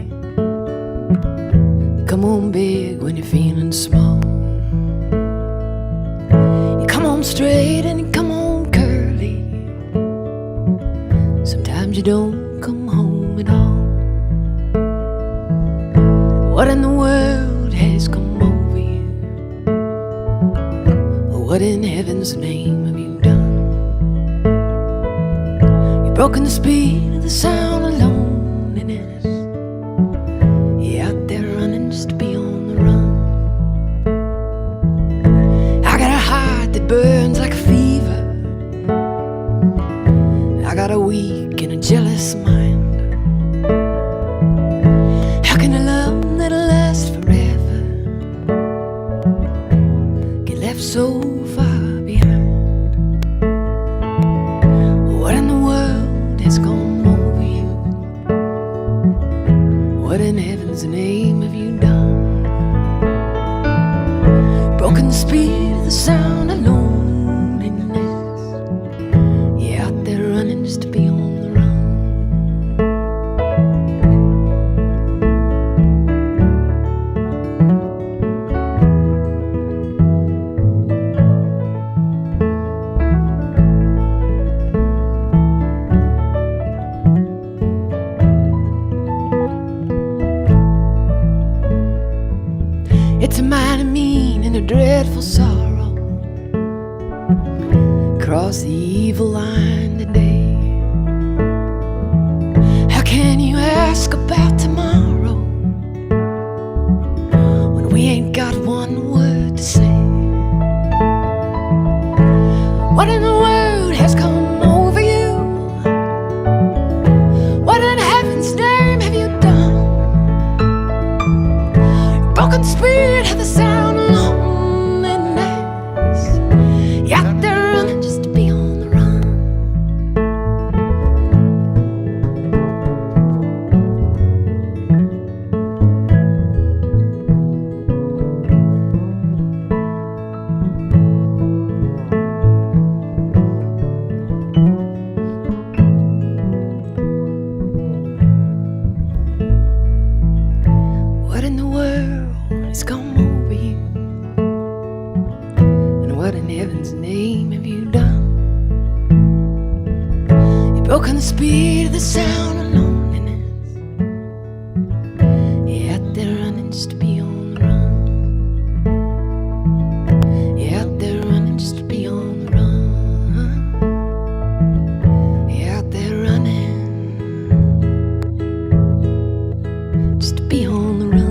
You come home big when you're feeling small. You come home straight and you come home curly. Sometimes you don't come home at all. What in the world has come over you? What in heaven's name have you done? You've broken the speed of the sound of loneliness. You're out there running just to be on the run. I got a heart that burns like a fever. I got a weak and a jealous mind. How can a love that'll last forever get left so far behind? What in the world has gone over you? What in heaven's name have you done? Broken the speed of the sound of loneliness. You're out there running just to be on the run. It's a mighty mean and a dreadful sorrow. Cross the evil line today. How can you ask about tomorrow when we ain't got one word to say? What in the world has come over you? What in heaven's name have you done? Broken spirit have the sound of loneliness. You're out there running just to be on the run. What in the world has come over you? And what in heaven's name have you done? You've broken the speed of the sound of loneliness. You're out there running just to be on the run. You're out there running just to be on the run. You're out there running just to be on the run.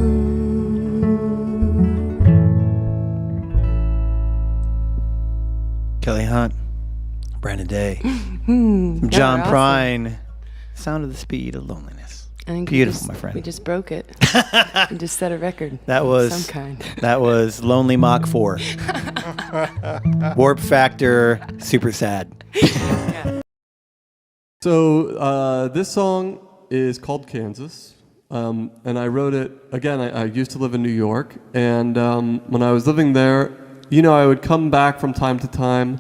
Kelly Hunt, Brandon Day, from John awesome. Prine, Sound of the Speed of Loneliness. I think Beautiful, my friend. We just broke it. We just set a record. That of was some kind. That was Lonely Mach 4. Warp Factor, super sad. So this song is called Kansas, and I wrote it, again, I used to live in New York, and when I was living there, you know, I would come back from time to time,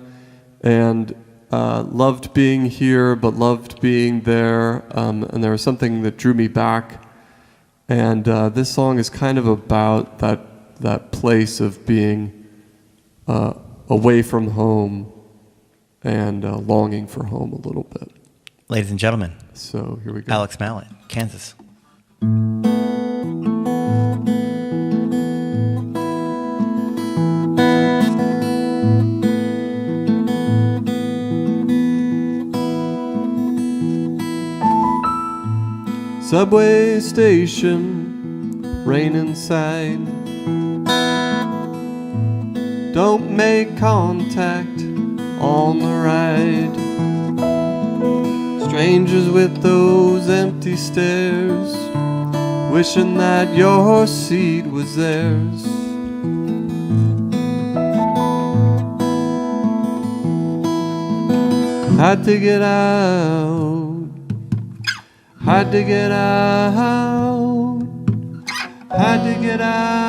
and loved being here, but loved being there, and there was something that drew me back, and this song is kind of about that place of being away from home and longing for home a little bit. Ladies and gentlemen, So here we go. Alex Mallet, Kansas. Subway station, rain inside. Don't make contact on the ride. Strangers with those empty stairs, wishing that your seat was theirs. Had to get out, had to get out, had to get out,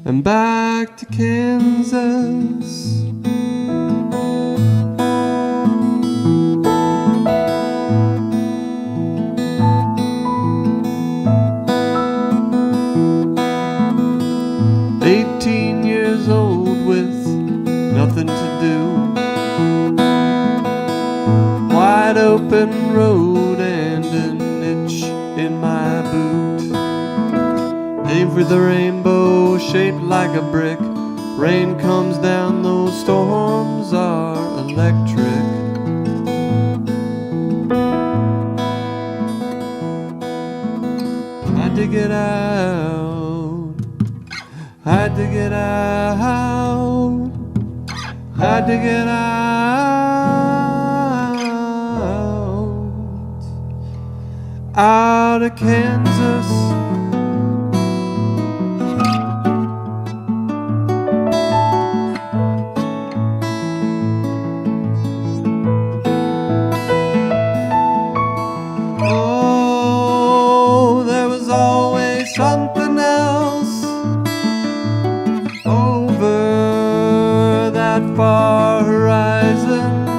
and back to Kansas. Nothing to do, wide open road and an itch in my boot. Aim for the rainbow shaped like a brick. Rain comes down, those storms are electric. Had to get out, had to get out, had to get out of Kansas. Oh, there was always something else over that far horizon.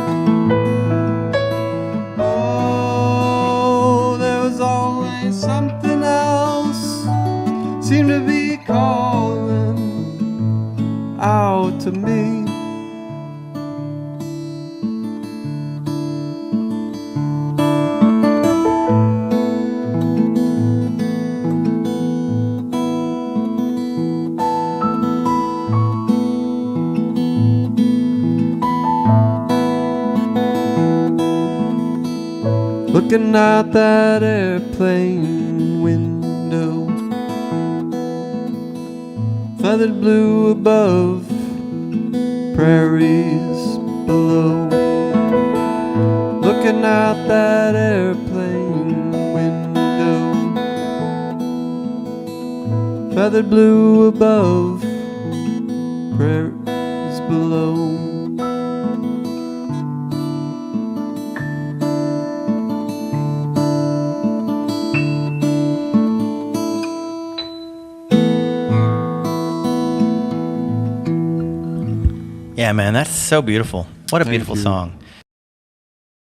Oh, there was always something else, seemed to be calling out to me. Looking out that airplane window, feathered blue above, prairies below. Looking out that airplane window, feathered blue above, prairies below. Yeah, man, that's so beautiful. What a beautiful song.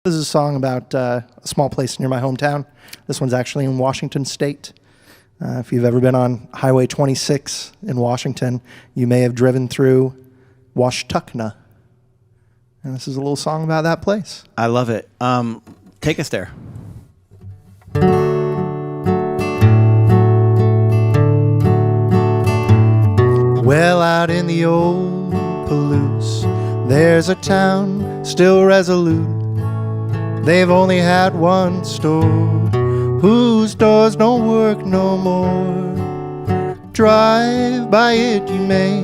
This is a song about a small place near my hometown. This one's actually in Washington State. If you've ever been on Highway 26 in Washington, you may have driven through Washtenaw. And this is a little song about that place. I love it. Take us there. Well, out in the old Palouse, there's a town still resolute. They've only had one store, whose doors don't work no more. Drive by it you may,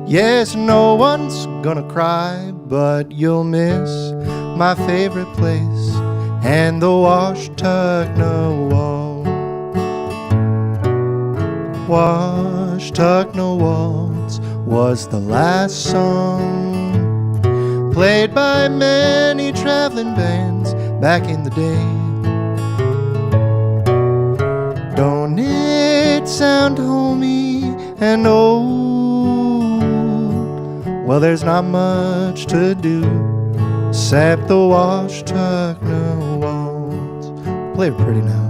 yes, no one's gonna cry, but you'll miss my favorite place and the Washtenaw Waltz. Washtenaw Waltz was the last song played by many traveling bands back in the day. Don't it sound homey and old? Well, there's not much to do except the Washtenaw Waltz. Play it pretty now.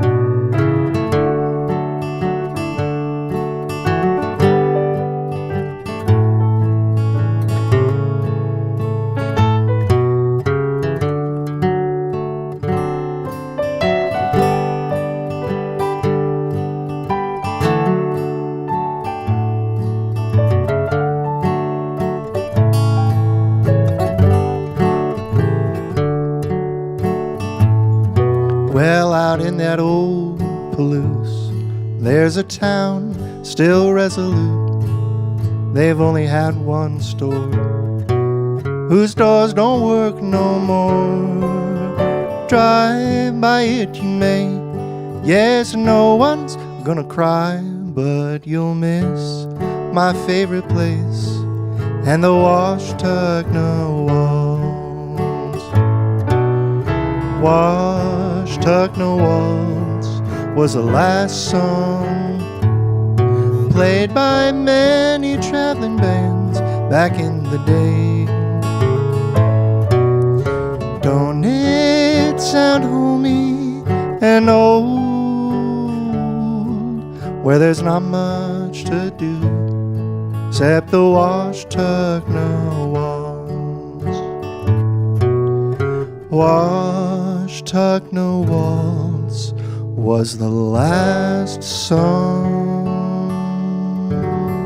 Well, out in that old Palouse, there's a town still resolute. They've only had one store, whose doors don't work no more. Drive by it you may, yes, no one's gonna cry, but you'll miss my favorite place and the Washtugna Waltz. Washtugna Waltz was the last song played by many traveling bands back in the day. Don't it sound homey and old, where there's not much to do except the Washtugna Waltz. Washtugna Waltz was the last song